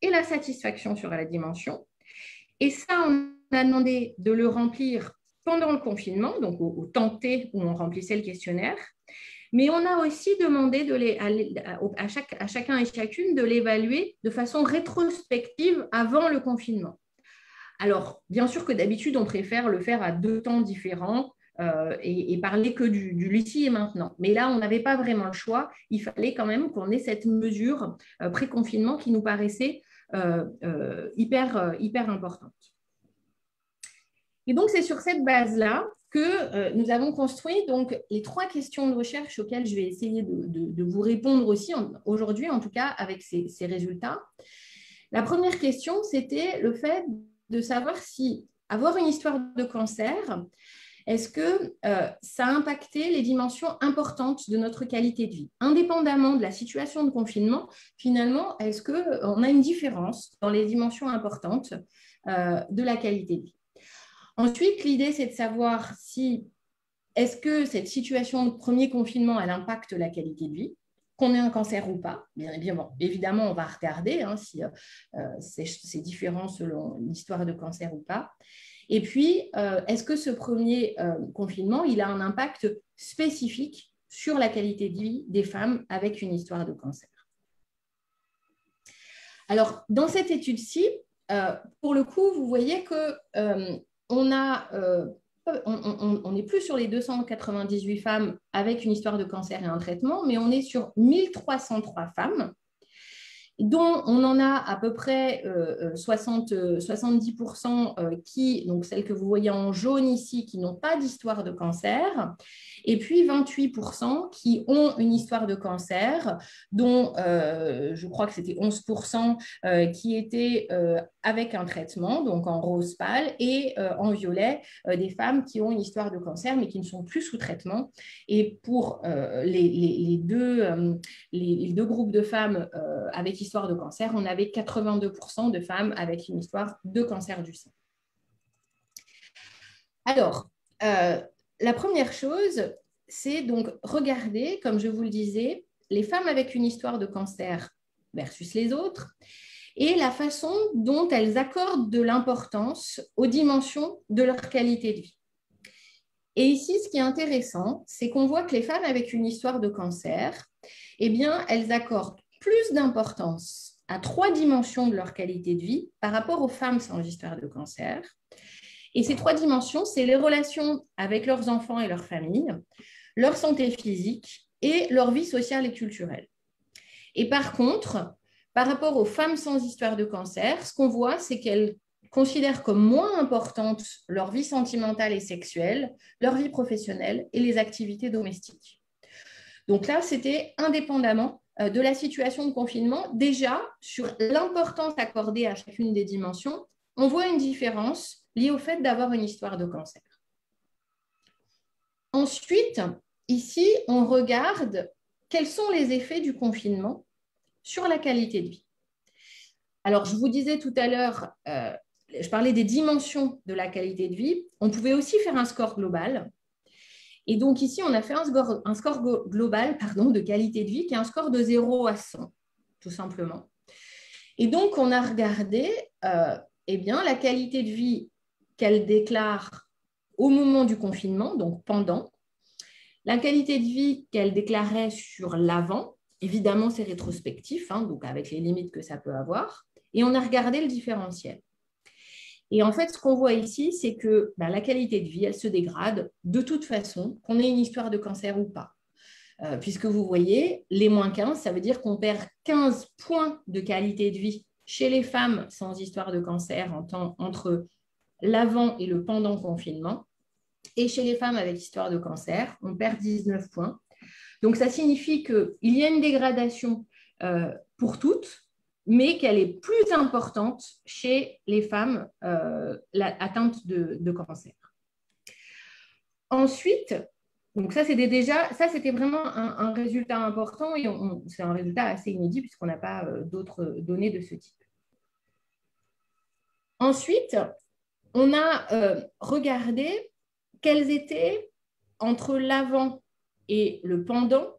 et la satisfaction sur la dimension. Et ça, on a demandé de le remplir pendant le confinement, donc au temps T où on remplissait le questionnaire. Mais on a aussi demandé à chacun et chacune de l'évaluer de façon rétrospective avant le confinement. Alors, bien sûr que d'habitude, on préfère le faire à 2 temps différents et parler que du ici et maintenant. Mais là, on n'avait pas vraiment le choix. Il fallait quand même qu'on ait cette mesure pré-confinement qui nous paraissait hyper importante. Et donc, c'est sur cette base-là que nous avons construit donc, les 3 questions de recherche auxquelles je vais essayer de vous répondre aussi aujourd'hui, en tout cas avec ces résultats. La première question, c'était le fait de savoir si avoir une histoire de cancer, est-ce que ça a impacté les dimensions importantes de notre qualité de vie? Indépendamment de la situation de confinement, finalement, est-ce qu'on a une différence dans les dimensions importantes de la qualité de vie? Ensuite, l'idée, c'est de savoir si est-ce que cette situation de premier confinement, elle impacte la qualité de vie, qu'on ait un cancer ou pas. Bien évidemment, on va regarder si c'est différent selon l'histoire de cancer ou pas. Et puis, est-ce que ce premier confinement, il a un impact spécifique sur la qualité de vie des femmes avec une histoire de cancer? Alors, dans cette étude-ci, pour le coup, vous voyez que on n'est plus sur les 298 femmes avec une histoire de cancer et un traitement, mais on est sur 1303 femmes, dont on en a à peu près 70% qui, donc celles que vous voyez en jaune ici, qui n'ont pas d'histoire de cancer, et puis 28% qui ont une histoire de cancer, dont je crois que c'était 11% qui étaient avec un traitement, donc en rose pâle, et en violet, des femmes qui ont une histoire de cancer, mais qui ne sont plus sous traitement. Et pour les deux groupes de femmes avec histoire de cancer, on avait 82% de femmes avec une histoire de cancer du sein. Alors, la première chose, c'est donc regarder, comme je vous le disais, les femmes avec une histoire de cancer versus les autres et la façon dont elles accordent de l'importance aux dimensions de leur qualité de vie. Et ici, ce qui est intéressant, c'est qu'on voit que les femmes avec une histoire de cancer, eh bien, elles accordent plus d'importance à 3 dimensions de leur qualité de vie par rapport aux femmes sans histoire de cancer. Et ces 3 dimensions, c'est les relations avec leurs enfants et leurs familles, leur santé physique et leur vie sociale et culturelle. Et par contre, par rapport aux femmes sans histoire de cancer, ce qu'on voit, c'est qu'elles considèrent comme moins importantes leur vie sentimentale et sexuelle, leur vie professionnelle et les activités domestiques. Donc là, c'était indépendamment de la situation de confinement. Déjà, sur l'importance accordée à chacune des dimensions, on voit une différence liée au fait d'avoir une histoire de cancer. Ensuite, ici, on regarde quels sont les effets du confinement sur la qualité de vie. Alors, je vous disais tout à l'heure, je parlais des dimensions de la qualité de vie. On pouvait aussi faire un score global. Et donc ici, on a fait un score global de qualité de vie qui est un score de 0 à 100, tout simplement. Et donc, on a regardé eh bien, la qualité de vie qu'elle déclare au moment du confinement, donc pendant, la qualité de vie qu'elle déclarait sur l'avant, évidemment, c'est rétrospectif, hein, donc avec les limites que ça peut avoir, et on a regardé le différentiel. Et en fait, ce qu'on voit ici, c'est que la qualité de vie, elle se dégrade de toute façon, qu'on ait une histoire de cancer ou pas. Puisque vous voyez, les moins 15, ça veut dire qu'on perd 15 points de qualité de vie chez les femmes sans histoire de cancer entre l'avant et le pendant confinement. Et chez les femmes avec histoire de cancer, on perd 19 points. Donc, ça signifie qu'il y a une dégradation pour toutes, mais qu'elle est plus importante chez les femmes atteintes de cancer. Ensuite, donc ça c'était vraiment un résultat important et c'est un résultat assez inédit puisqu'on n'a pas d'autres données de ce type. Ensuite, on a regardé quelles étaient entre l'avant et le pendant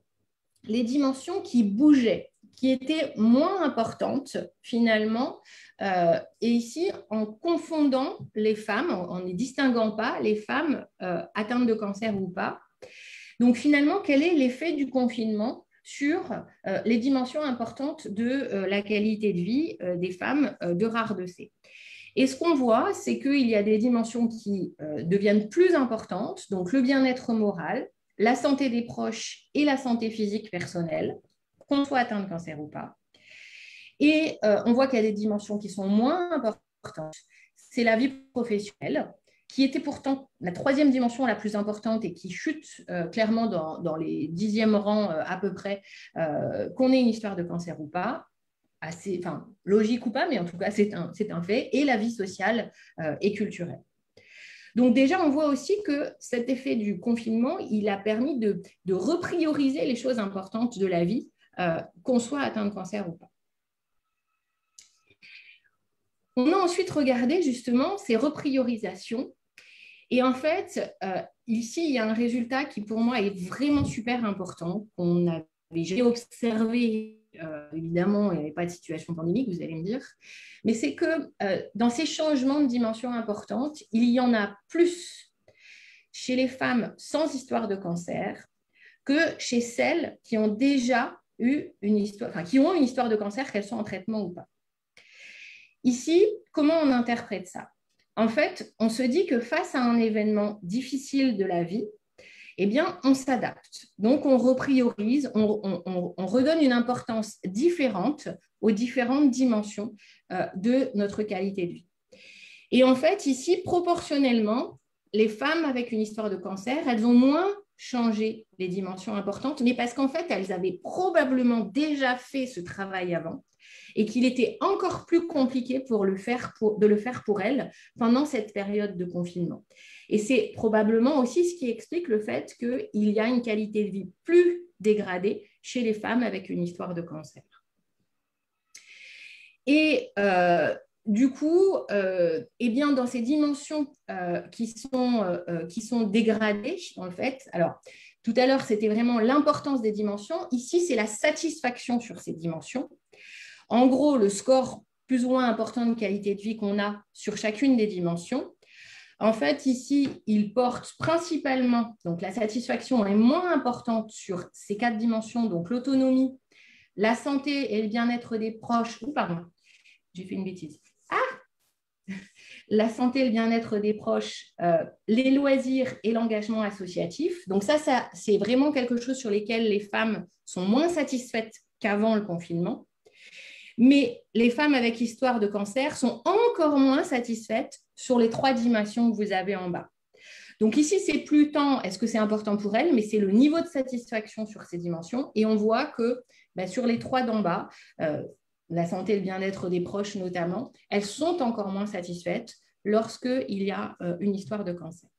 les dimensions qui bougeaient, qui étaient moins importantes finalement, et ici en confondant les femmes, en ne distinguant pas les femmes atteintes de cancer ou pas. Donc finalement, quel est l'effet du confinement sur les dimensions importantes de la qualité de vie des femmes de rare de C? Et ce qu'on voit, c'est qu'il y a des dimensions qui deviennent plus importantes, donc le bien-être moral, la santé des proches et la santé physique personnelle, qu'on soit atteint de cancer ou pas. Et on voit qu'il y a des dimensions qui sont moins importantes. C'est la vie professionnelle, qui était pourtant la troisième dimension la plus importante et qui chute clairement dans les 10e rangs à peu près, qu'on ait une histoire de cancer ou pas. Assez, logique ou pas, mais en tout cas, c'est un fait, et la vie sociale et culturelle. Donc déjà, on voit aussi que cet effet du confinement, il a permis de reprioriser les choses importantes de la vie, qu'on soit atteint de cancer ou pas. On a ensuite regardé justement ces repriorisations. Et en fait, ici, il y a un résultat qui pour moi est vraiment super important, qu'on avait jamais observé. Évidemment, il n'y avait pas de situation pandémique, vous allez me dire. Mais c'est que dans ces changements de dimension importantes, il y en a plus chez les femmes sans histoire de cancer que chez celles qui ont déjà eu une histoire, qui ont une histoire de cancer, qu'elles sont en traitement ou pas. Ici, comment on interprète ça? En fait, on se dit que face à un événement difficile de la vie, eh bien, on s'adapte. Donc, on repriorise, on redonne une importance différente aux différentes dimensions de notre qualité de vie. Et en fait, ici, proportionnellement, les femmes avec une histoire de cancer, elles ont moins changé les dimensions importantes, mais parce qu'en fait, elles avaient probablement déjà fait ce travail avant et qu'il était encore plus compliqué de le faire pour elles pendant cette période de confinement. Et c'est probablement aussi ce qui explique le fait qu'il y a une qualité de vie plus dégradée chez les femmes avec une histoire de cancer. Et du coup, eh bien, dans ces dimensions qui sont dégradées, en fait, alors, tout à l'heure, c'était vraiment l'importance des dimensions. Ici, c'est la satisfaction sur ces dimensions. En gros, le score plus ou moins important de qualité de vie qu'on a sur chacune des dimensions. En fait, ici, il porte principalement, donc la satisfaction est moins importante sur ces 4 dimensions, donc l'autonomie, la santé et le bien-être des proches. Pardon, j'ai fait une bêtise. La santé et le bien-être des proches, les loisirs et l'engagement associatif. Donc ça, c'est vraiment quelque chose sur lesquels les femmes sont moins satisfaites qu'avant le confinement. Mais les femmes avec histoire de cancer sont encore moins satisfaites sur les 3 dimensions que vous avez en bas. Donc ici, c'est plus tant est-ce que c'est important pour elles, mais c'est le niveau de satisfaction sur ces dimensions. Et on voit que sur les 3 d'en bas, la santé et le bien-être des proches notamment, elles sont encore moins satisfaites lorsqu'il y a une histoire de cancer.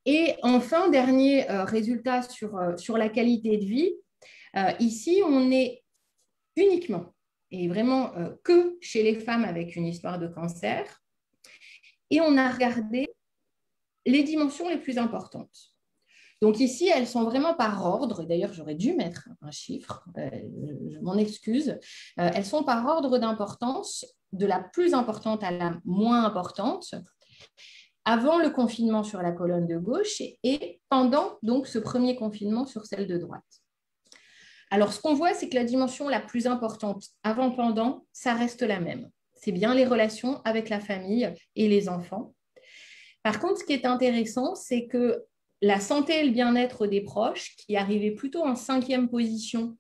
Et enfin, dernier résultat sur la qualité de vie, ici, on est uniquement et vraiment que chez les femmes avec une histoire de cancer. Et on a regardé les dimensions les plus importantes. Donc ici, elles sont vraiment par ordre. D'ailleurs, j'aurais dû mettre un chiffre, je m'en excuse. Elles sont par ordre d'importance, de la plus importante à la moins importante, avant le confinement sur la colonne de gauche et pendant donc ce premier confinement sur celle de droite. Alors, ce qu'on voit, c'est que la dimension la plus importante avant-pendant, ça reste la même. C'est bien les relations avec la famille et les enfants. Par contre, ce qui est intéressant, c'est que la santé et le bien-être des proches, qui arrivaient plutôt en 5e position,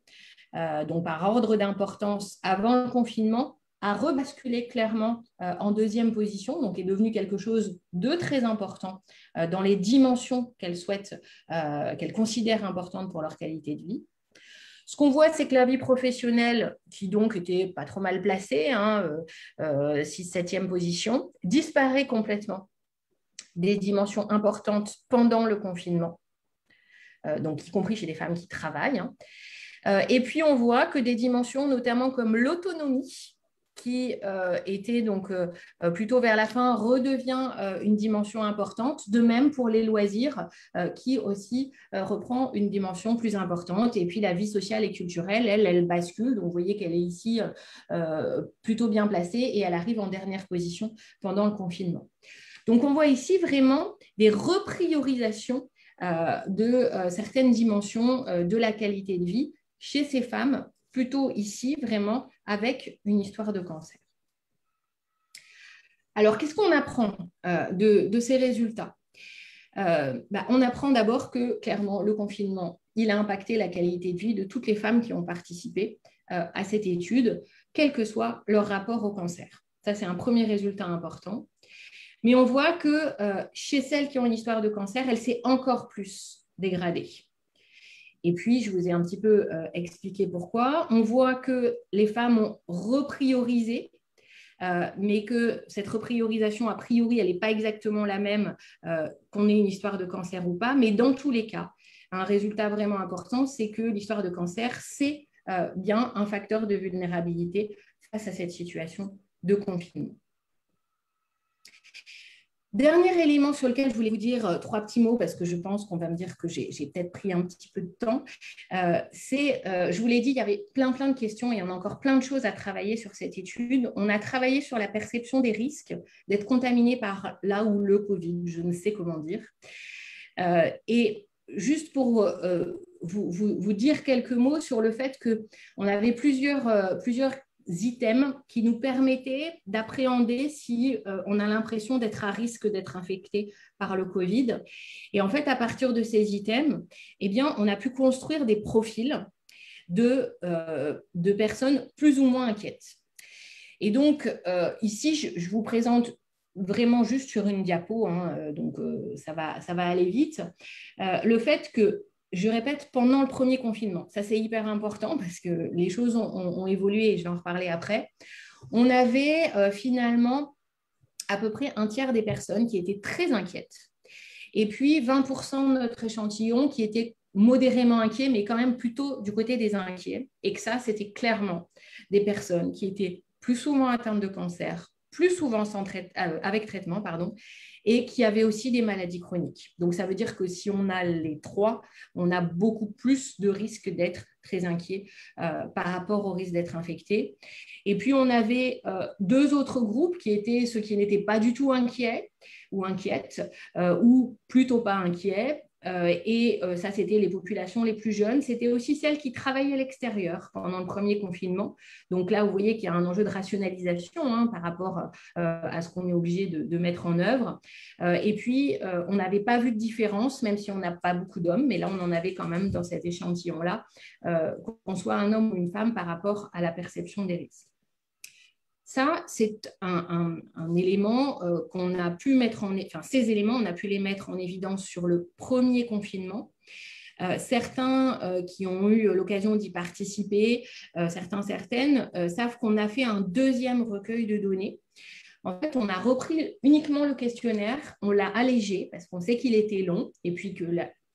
donc par ordre d'importance avant le confinement, a rebasculé clairement en 2e position, donc est devenu quelque chose de très important dans les dimensions qu'elles souhaitent, qu'elles considèrent importantes pour leur qualité de vie. Ce qu'on voit, c'est que la vie professionnelle, qui donc était pas trop mal placée, 6e position, disparaît complètement des dimensions importantes pendant le confinement, donc y compris chez les femmes qui travaillent. Et puis, on voit que des dimensions, notamment comme l'autonomie, qui était donc plutôt vers la fin, redevient une dimension importante. De même pour les loisirs, qui aussi reprend une dimension plus importante. Et puis, la vie sociale et culturelle, elle bascule. Donc, vous voyez qu'elle est ici plutôt bien placée et elle arrive en dernière position pendant le confinement. Donc, on voit ici vraiment des repriorisations de certaines dimensions de la qualité de vie chez ces femmes, plutôt ici vraiment avec une histoire de cancer. Alors, qu'est-ce qu'on apprend de ces résultats? On apprend d'abord que clairement le confinement, il a impacté la qualité de vie de toutes les femmes qui ont participé à cette étude, quel que soit leur rapport au cancer. Ça, c'est un premier résultat important. Mais on voit que chez celles qui ont une histoire de cancer, elle s'est encore plus dégradée. Et puis, je vous ai un petit peu expliqué pourquoi. On voit que les femmes ont repriorisé, mais que cette repriorisation, a priori, elle n'est pas exactement la même qu'on ait une histoire de cancer ou pas. Mais dans tous les cas, un résultat vraiment important, c'est que l'histoire de cancer, c'est bien un facteur de vulnérabilité face à cette situation de confinement. Dernier élément sur lequel je voulais vous dire 3 petits mots, parce que je pense qu'on va me dire que j'ai peut-être pris un petit peu de temps, je vous l'ai dit, il y avait plein de questions et il y en a encore plein de choses à travailler sur cette étude. On a travaillé sur la perception des risques d'être contaminé par la ou le Covid, je ne sais comment dire. Et juste pour vous dire quelques mots sur le fait qu'on avait plusieurs items qui nous permettaient d'appréhender si on a l'impression d'être à risque d'être infecté par le Covid. Et en fait, à partir de ces items, eh bien, on a pu construire des profils de personnes plus ou moins inquiètes. Et donc, ici, je vous présente vraiment juste sur une diapo, donc ça va aller vite, le fait que, je répète, pendant le premier confinement, ça c'est hyper important parce que les choses ont évolué et je vais en reparler après, on avait finalement à peu près un tiers des personnes qui étaient très inquiètes et puis 20% de notre échantillon qui était modérément inquiet, mais quand même plutôt du côté des inquiets, et que ça, c'était clairement des personnes qui étaient plus souvent atteintes de cancer, plus souvent avec traitement, et qui avaient aussi des maladies chroniques. Donc, ça veut dire que si on a les 3, on a beaucoup plus de risques d'être très inquiet par rapport au risque d'être infecté. Et puis, on avait 2 autres groupes qui étaient ceux qui n'étaient pas du tout inquiets ou inquiètes, ou plutôt pas inquiets. Ça, c'était les populations les plus jeunes. C'était aussi celles qui travaillaient à l'extérieur pendant le premier confinement. Donc là, vous voyez qu'il y a un enjeu de rationalisation par rapport à ce qu'on est obligé de mettre en œuvre. Et puis, on n'avait pas vu de différence, même si on n'a pas beaucoup d'hommes, mais là, on en avait quand même dans cet échantillon-là, qu'on soit un homme ou une femme par rapport à la perception des risques. Ça, c'est un élément qu'on a pu mettre ces éléments, on a pu les mettre en évidence sur le premier confinement. Certains qui ont eu l'occasion d'y participer, certaines, savent qu'on a fait un 2e recueil de données. En fait, on a repris uniquement le questionnaire, on l'a allégé parce qu'on sait qu'il était long et puis que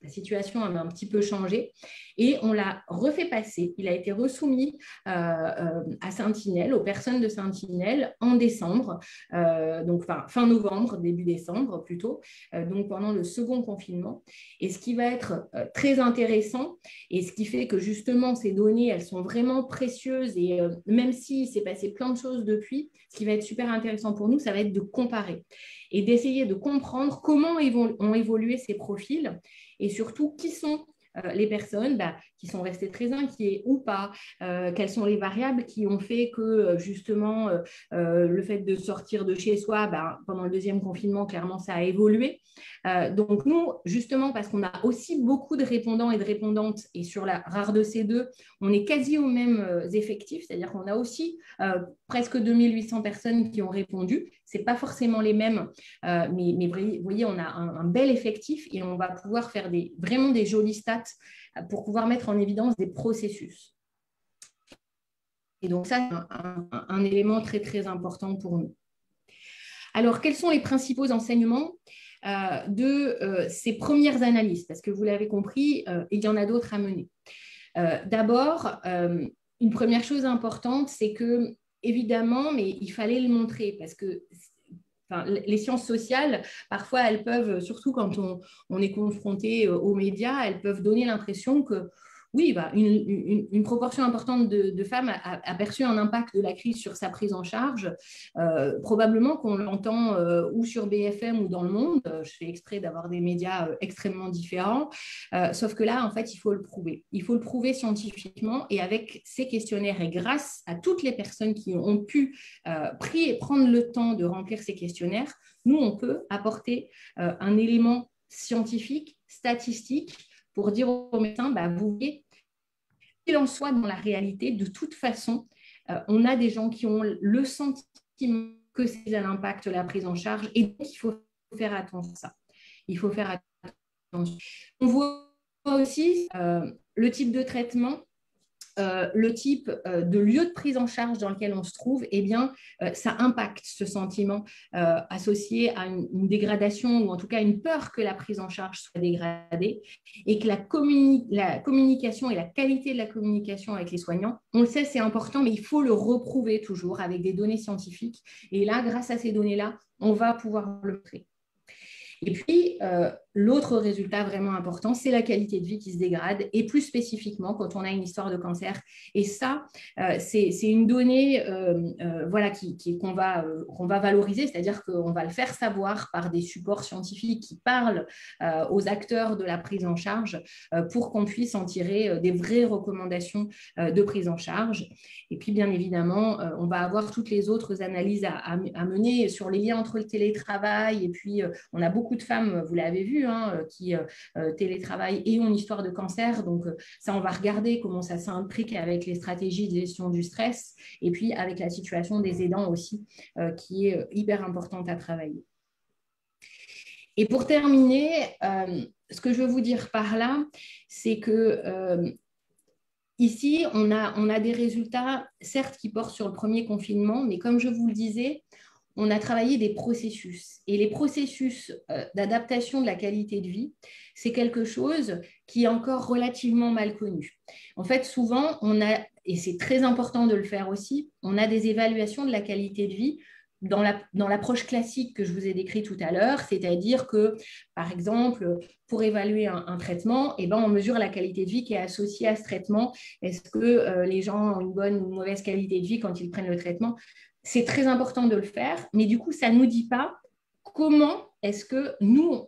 la situation avait un petit peu changé et on l'a refait passer. Il a été resoumis à Sentinelle, aux personnes de Sentinelle en décembre, donc fin novembre, début décembre plutôt, donc pendant le second confinement. Et ce qui va être très intéressant et ce qui fait que justement ces données, elles sont vraiment précieuses et même s'il s'est passé plein de choses depuis, ce qui va être super intéressant pour nous, ça va être de comparer et d'essayer de comprendre comment ont évolué ces profils et surtout qui sont les personnes qui sont restées très inquiets ou pas, quelles sont les variables qui ont fait que justement le fait de sortir de chez soi, pendant le deuxième confinement, clairement, ça a évolué. Donc nous, justement, parce qu'on a aussi beaucoup de répondants et de répondantes, et sur la rare de ces deux, on est quasi aux mêmes effectifs, c'est-à-dire qu'on a aussi presque 2800 personnes qui ont répondu. Ce n'est pas forcément les mêmes, mais vous voyez, on a un bel effectif et on va pouvoir faire vraiment des jolies stats pour pouvoir mettre en évidence des processus. Et donc ça, c'est un élément très, très important pour nous. Alors, quels sont les principaux enseignements de ces premières analyses? Parce que vous l'avez compris, il y en a d'autres à mener. D'abord, une première chose importante, c'est que, évidemment, mais il fallait le montrer parce que les sciences sociales, parfois, elles peuvent, surtout quand on est confronté aux médias, elles peuvent donner l'impression que, oui, une proportion importante de femmes a perçu un impact de la crise sur sa prise en charge. Probablement qu'on l'entend ou sur BFM ou dans le Monde. Je fais exprès d'avoir des médias extrêmement différents. Sauf que là, en fait, il faut le prouver. Il faut le prouver scientifiquement et avec ces questionnaires et grâce à toutes les personnes qui ont pu prendre le temps de remplir ces questionnaires, nous, on peut apporter un élément scientifique, statistique, pour dire aux médecins, vous voyez, qu'il en soit dans la réalité, de toute façon, on a des gens qui ont le sentiment que c'est un impact de la prise en charge et donc il faut faire attention à ça. Il faut faire attention. On voit aussi le type de traitement, le type de lieu de prise en charge dans lequel on se trouve, eh bien, ça impacte ce sentiment associé à une dégradation ou en tout cas une peur que la prise en charge soit dégradée et que la communication et la qualité de la communication avec les soignants, on le sait, c'est important, mais il faut le reprouver toujours avec des données scientifiques. Et là, grâce à ces données-là, on va pouvoir le montrer. Et puis, l'autre résultat vraiment important, c'est la qualité de vie qui se dégrade, et plus spécifiquement quand on a une histoire de cancer. Et ça, c'est une donnée qu'on va valoriser, c'est-à-dire qu'on va le faire savoir par des supports scientifiques qui parlent aux acteurs de la prise en charge pour qu'on puisse en tirer des vraies recommandations de prise en charge. Et puis, bien évidemment, on va avoir toutes les autres analyses à mener sur les liens entre le télétravail et puis on a beaucoup de femmes, vous l'avez vu, qui télétravaillent et ont une histoire de cancer. Donc, ça, on va regarder comment ça s'imbrique avec les stratégies de gestion du stress et puis avec la situation des aidants aussi, qui est hyper importante à travailler. Et pour terminer, ce que je veux vous dire par là, c'est que ici, on a des résultats, certes, qui portent sur le premier confinement, mais comme je vous le disais, on a travaillé des processus. Et les processus d'adaptation de la qualité de vie, c'est quelque chose qui est encore relativement mal connu. En fait, souvent, et c'est très important de le faire aussi, on a des évaluations de la qualité de vie dans l'approche classique que je vous ai décrite tout à l'heure, c'est-à-dire que, par exemple, pour évaluer un traitement, on mesure la qualité de vie qui est associée à ce traitement. Est-ce que les gens ont une bonne ou une mauvaise qualité de vie quand ils prennent le traitement ? C'est très important de le faire, mais du coup, ça ne nous dit pas comment est-ce que nous,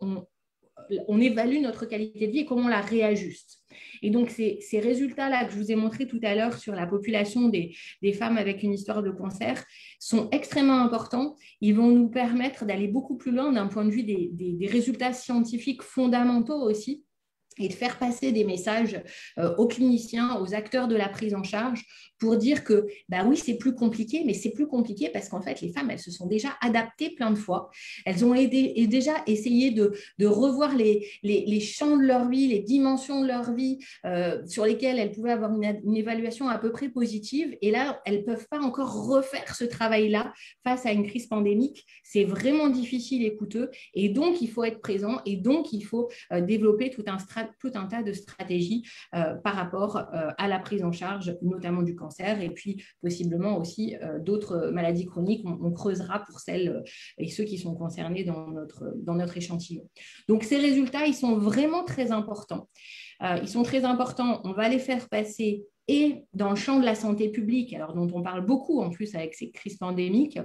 on évalue notre qualité de vie et comment on la réajuste. Et donc, ces résultats-là que je vous ai montrés tout à l'heure sur la population des femmes avec une histoire de cancer sont extrêmement importants. Ils vont nous permettre d'aller beaucoup plus loin d'un point de vue des résultats scientifiques fondamentaux aussi, et de faire passer des messages aux cliniciens, aux acteurs de la prise en charge pour dire que, oui, c'est plus compliqué, mais c'est plus compliqué parce qu'en fait, les femmes, elles se sont déjà adaptées plein de fois. Elles ont déjà essayé de revoir les champs de leur vie, les dimensions de leur vie sur lesquelles elles pouvaient avoir une évaluation à peu près positive. Et là, elles ne peuvent pas encore refaire ce travail-là face à une crise pandémique. C'est vraiment difficile et coûteux. Et donc, il faut être présent et donc, il faut développer tout un stratégie tout un tas de stratégies par rapport à la prise en charge, notamment du cancer, et puis possiblement aussi d'autres maladies chroniques. On creusera pour celles et ceux qui sont concernés dans notre échantillon. Donc, ces résultats, ils sont vraiment très importants. Ils sont très importants. On va les faire passer et dans le champ de la santé publique, alors dont on parle beaucoup en plus avec ces crises pandémiques,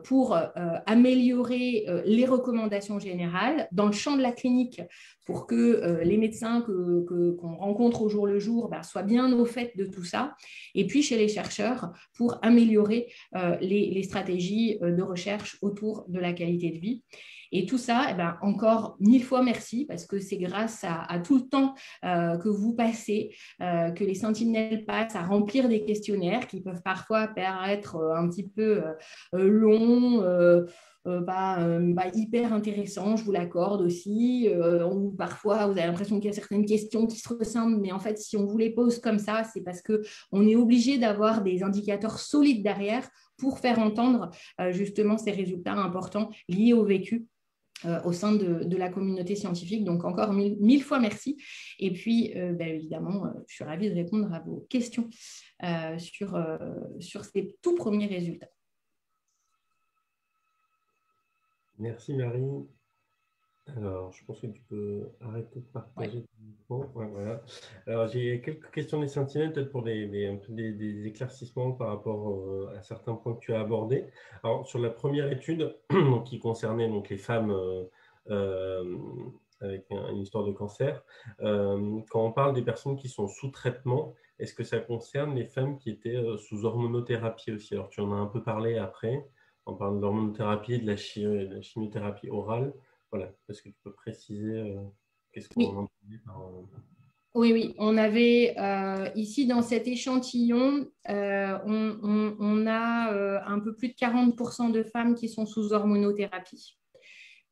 pour améliorer les recommandations générales, dans le champ de la clinique, pour que les médecins qu'on rencontre au jour le jour soient bien au fait de tout ça, et puis chez les chercheurs, pour améliorer les stratégies de recherche autour de la qualité de vie. Et tout ça, encore 1000 fois merci, parce que c'est grâce à tout le temps que vous passez, que les sentinelles passent à remplir des questionnaires qui peuvent parfois paraître un petit peu longs, hyper intéressants, je vous l'accorde aussi. Ou parfois, vous avez l'impression qu'il y a certaines questions qui se ressemblent, mais en fait, si on vous les pose comme ça, c'est parce qu'on est obligé d'avoir des indicateurs solides derrière pour faire entendre justement ces résultats importants liés au vécu au sein de la communauté scientifique. Donc, encore 1000 fois merci. Et puis, évidemment, je suis ravie de répondre à vos questions sur ces tout premiers résultats. Merci Marie. Alors, je pense que tu peux arrêter de partager ton micro. Ouais, voilà. Alors, j'ai quelques questions des sentinelles, peut-être pour des éclaircissements par rapport à certains points que tu as abordés. Alors, sur la première étude donc, qui concernait donc, les femmes euh, avec une histoire de cancer, quand on parle des personnes qui sont sous traitement, est-ce que ça concerne les femmes qui étaient sous hormonothérapie aussi? Alors, tu en as un peu parlé après. On parle de l'hormonothérapie et de la chimiothérapie orale. Voilà, est-ce que tu peux préciser qu'est-ce qu'on entendait par… Oui, on avait ici dans cet échantillon, on a un peu plus de 40% de femmes qui sont sous hormonothérapie.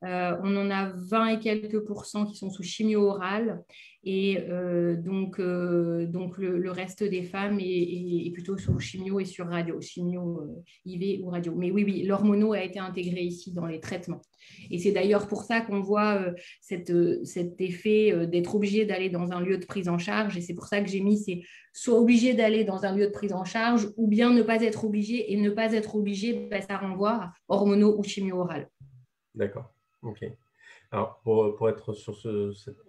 On en a 20 et quelques pourcents qui sont sous chimio orale. Et donc le reste des femmes est plutôt sous chimio et sur radio, chimio IV ou radio. Mais oui, l'hormono a été intégré ici dans les traitements. Et c'est d'ailleurs pour ça qu'on voit cet effet d'être obligé d'aller dans un lieu de prise en charge. Et c'est pour ça que j'ai mis c'est soit obligé d'aller dans un lieu de prise en charge ou bien ne pas être obligé. Et ne pas être obligé, ça renvoie à hormono ou chimio orale. D'accord, ok. Alors, pour être sur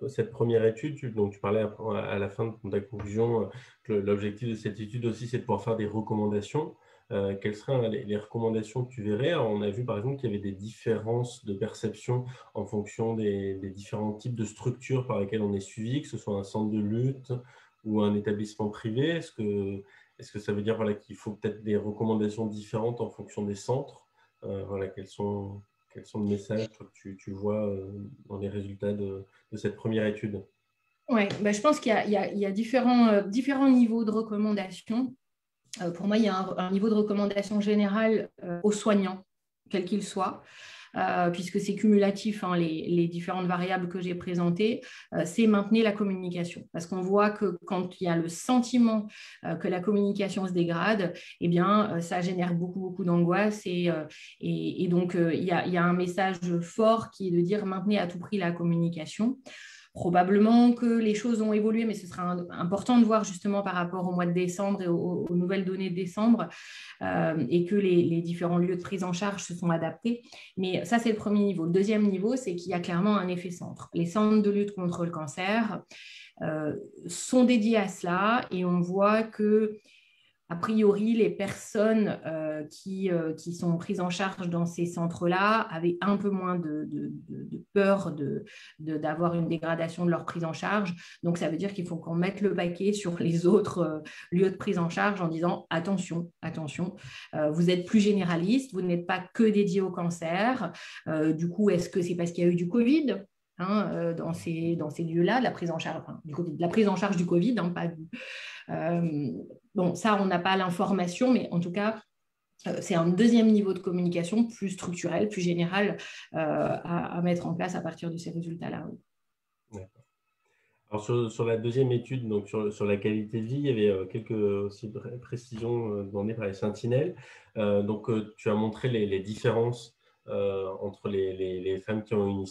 cette première étude, donc tu parlais à la fin de ta conclusion que l'objectif de cette étude aussi, c'est de pouvoir faire des recommandations. Quelles seraient les recommandations que tu verrais? Alors, on a vu par exemple qu'il y avait des différences de perception en fonction des différents types de structures par lesquelles on est suivi, que ce soit un centre de lutte ou un établissement privé. Est-ce que ça veut dire voilà, qu'il faut peut-être des recommandations différentes en fonction des centres? Voilà, quels sont le message que tu vois dans les résultats de cette première étude? Oui, je pense qu'il y a différents niveaux de recommandation. Pour moi, il y a un niveau de recommandation générale aux soignants, quel qu'il soit, puisque c'est cumulatif, hein, les différentes variables que j'ai présentées, c'est maintenir la communication. Parce qu'on voit que quand il y a le sentiment que la communication se dégrade, eh bien, ça génère beaucoup d'angoisse. Et donc, il y a un message fort qui est de dire maintenez à tout prix la communication. Probablement que les choses ont évolué, mais ce sera important de voir justement par rapport au mois de décembre et aux nouvelles données de décembre et que les différents lieux de prise en charge se sont adaptés. Mais ça, c'est le premier niveau. Le deuxième niveau, c'est qu'il y a clairement un effet centre. Les centres de lutte contre le cancer sont dédiés à cela et on voit que a priori, les personnes qui sont prises en charge dans ces centres-là avaient un peu moins de peur d'avoir une dégradation de leur prise en charge. Donc, ça veut dire qu'il faut qu'on mette le paquet sur les autres lieux de prise en charge en disant attention, vous êtes plus généraliste, vous n'êtes pas que dédié au cancer. Du coup, est-ce que c'est parce qu'il y a eu du Covid dans ces lieux-là, de la prise en charge, du COVID, de la prise en charge du Covid, pas du… bon, ça, on n'a pas l'information, mais en tout cas, c'est un deuxième niveau de communication plus structurel, plus général à mettre en place à partir de ces résultats-là. Oui. Alors sur la deuxième étude, donc sur la qualité de vie, il y avait quelques aussi précisions demandées par les sentinelles. Donc tu as montré les différences entre les femmes qui ont une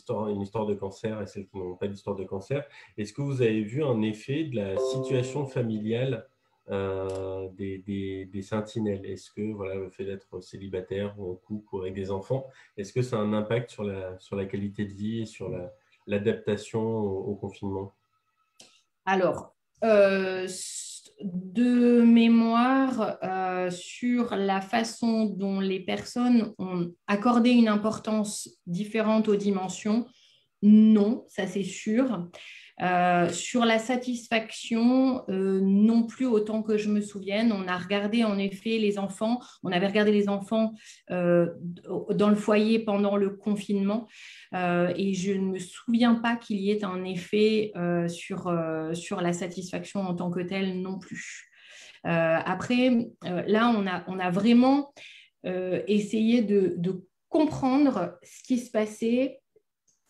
histoire de cancer et celles qui n'ont pas d'histoire de cancer. Est-ce que vous avez vu un effet de la situation familiale des sentinelles? Est-ce que voilà, le fait d'être célibataire ou en couple ou avec des enfants, est-ce que ça a un impact sur la qualité de vie et sur l'adaptation au confinement? Alors, de mémoire, sur la façon dont les personnes ont accordé une importance différente aux dimensions, non, ça c'est sûr. Sur la satisfaction, non plus autant que je me souvienne. On a regardé en effet les enfants, on avait regardé les enfants dans le foyer pendant le confinement et je ne me souviens pas qu'il y ait un effet sur la satisfaction en tant que telle non plus. Après, là, on a vraiment essayé de comprendre ce qui se passait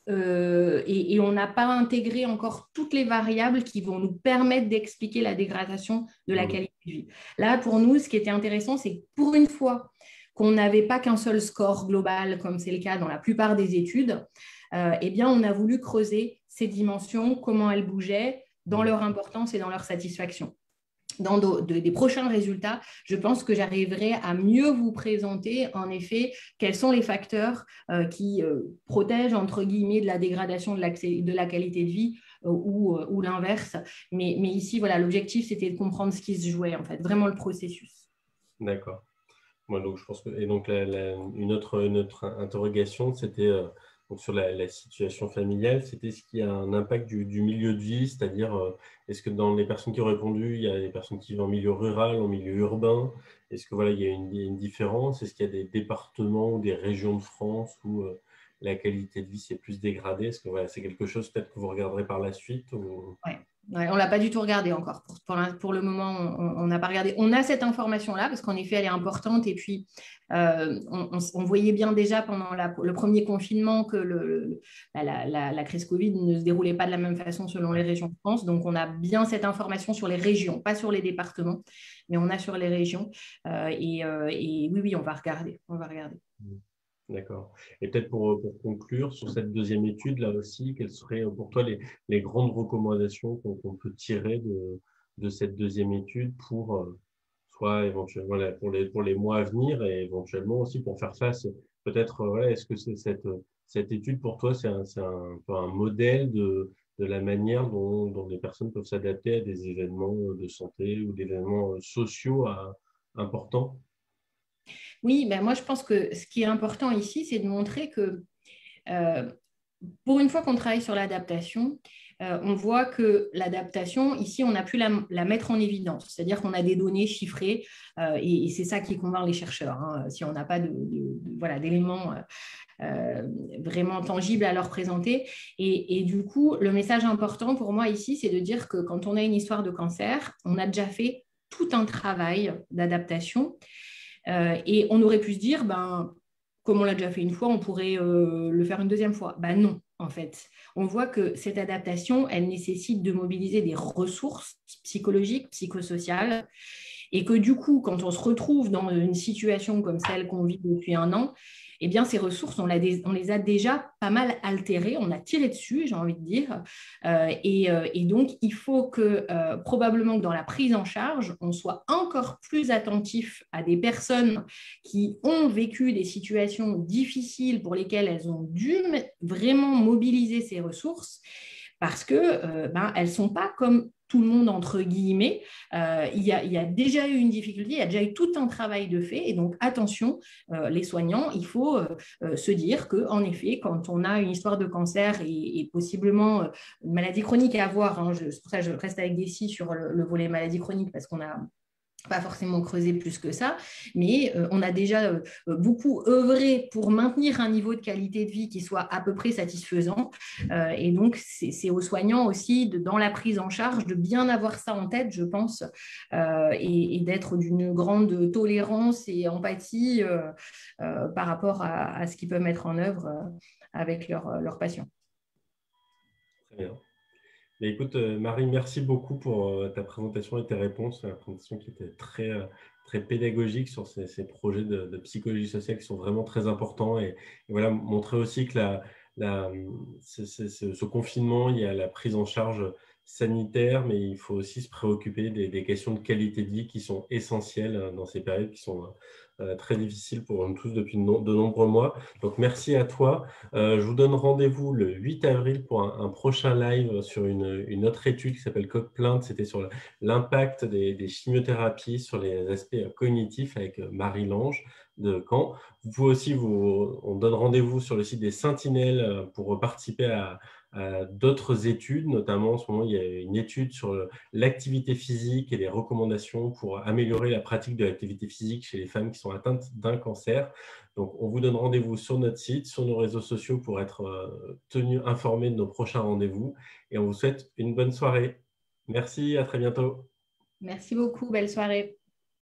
et on n'a pas intégré encore toutes les variables qui vont nous permettre d'expliquer la dégradation de la qualité de vie. Là, pour nous, ce qui était intéressant, c'est que pour une fois qu'on n'avait pas qu'un seul score global, comme c'est le cas dans la plupart des études, eh bien, on a voulu creuser ces dimensions, comment elles bougeaient, dans leur importance et dans leur satisfaction. Dans des prochains résultats, je pense que j'arriverai à mieux vous présenter, en effet, quels sont les facteurs qui protègent, entre guillemets, de la dégradation de la qualité de vie ou l'inverse. Mais ici, voilà, l'objectif, c'était de comprendre ce qui se jouait, en fait, vraiment le processus. D'accord. Moi, donc, je pense que, et donc, une autre interrogation, c'était donc sur la situation familiale, c'était ce qui a un impact du milieu de vie, c'est-à-dire est-ce que dans les personnes qui ont répondu, il y a des personnes qui vivent en milieu rural, en milieu urbain? Est-ce que voilà, il y a une différence? Est-ce qu'il y a des départements ou des régions de France où la qualité de vie s'est plus dégradée? Est-ce que voilà, c'est quelque chose peut-être que vous regarderez par la suite ou... Ouais. Ouais, on ne l'a pas du tout regardé encore. Pour le moment, on n'a pas regardé. On a cette information-là parce qu'en effet, elle est importante. Et puis, on voyait bien déjà pendant le premier confinement que la crise Covid ne se déroulait pas de la même façon selon les régions de France. Donc, on a bien cette information sur les régions, pas sur les départements, mais on a sur les régions. Et oui, on va regarder. On va regarder. D'accord. Et peut-être pour conclure sur cette deuxième étude, là aussi, quelles seraient pour toi les grandes recommandations qu'on peut tirer de cette deuxième étude pour soit éventuellement voilà, pour les mois à venir et éventuellement aussi pour faire face peut-être voilà, est-ce que cette étude pour toi c'est un peu un modèle de la manière dont les personnes peuvent s'adapter à des événements de santé ou des événements sociaux importants? Oui, ben moi je pense que ce qui est important ici, c'est de montrer que euh, pour une fois qu'on travaille sur l'adaptation, on voit que l'adaptation, ici, on a pu la mettre en évidence. C'est-à-dire qu'on a des données chiffrées et c'est ça qui convainc les chercheurs. Hein, si on n'a pas voilà, d'éléments vraiment tangibles à leur présenter. Et du coup, le message important pour moi ici, c'est de dire que quand on a une histoire de cancer, on a déjà fait tout un travail d'adaptation et on aurait pu se dire, ben, comme on l'a déjà fait une fois, on pourrait le faire une deuxième fois. Ben non, en fait. On voit que cette adaptation, elle nécessite de mobiliser des ressources psychologiques, psychosociales, et que du coup, quand on se retrouve dans une situation comme celle qu'on vit depuis un an, eh bien, ces ressources, on les a déjà pas mal altérées, on a tiré dessus, j'ai envie de dire. Et donc, il faut que probablement que dans la prise en charge, on soit encore plus attentif à des personnes qui ont vécu des situations difficiles pour lesquelles elles ont dû vraiment mobiliser ces ressources parce que elles ne sont pas comme tout le monde, entre guillemets. Il y a déjà eu une difficulté, il y a déjà eu tout un travail de fait. Et donc, attention, les soignants, il faut se dire qu'en effet, quand on a une histoire de cancer et possiblement une maladie chronique à avoir, hein, c'est pour ça que je reste avec Dessi sur le volet maladie chronique, parce qu'on a pas forcément creusé plus que ça, mais on a déjà beaucoup œuvré pour maintenir un niveau de qualité de vie qui soit à peu près satisfaisant. Et donc, c'est aux soignants aussi, dans la prise en charge, de bien avoir ça en tête, je pense, et d'être d'une grande tolérance et empathie par rapport à ce qu'ils peuvent mettre en œuvre avec leurs patients. Très bien. Mais écoute, Marie, merci beaucoup pour ta présentation et tes réponses. La présentation qui était très pédagogique sur ces projets de psychologie sociale qui sont vraiment très importants. Et voilà, montrer aussi que la, ce confinement, il y a la prise en charge sanitaire, mais il faut aussi se préoccuper des questions de qualité de vie qui sont essentielles dans ces périodes qui sont très difficiles pour nous tous depuis de nombreux mois. Donc, merci à toi. Je vous donne rendez-vous le 8 avril pour un prochain live sur une autre étude qui s'appelle Cogplainte. C'était sur l'impact des chimiothérapies sur les aspects cognitifs avec Marie Lange de Caen. Vous pouvez aussi, on donne rendez-vous sur le site des Sentinelles pour participer à d'autres études. Notamment, en ce moment, il y a une étude sur l'activité physique et les recommandations pour améliorer la pratique de l'activité physique chez les femmes qui sont atteintes d'un cancer. Donc, on vous donne rendez-vous sur notre site, sur nos réseaux sociaux pour être tenu informé de nos prochains rendez-vous. Et on vous souhaite une bonne soirée. Merci, à très bientôt. Merci beaucoup, belle soirée.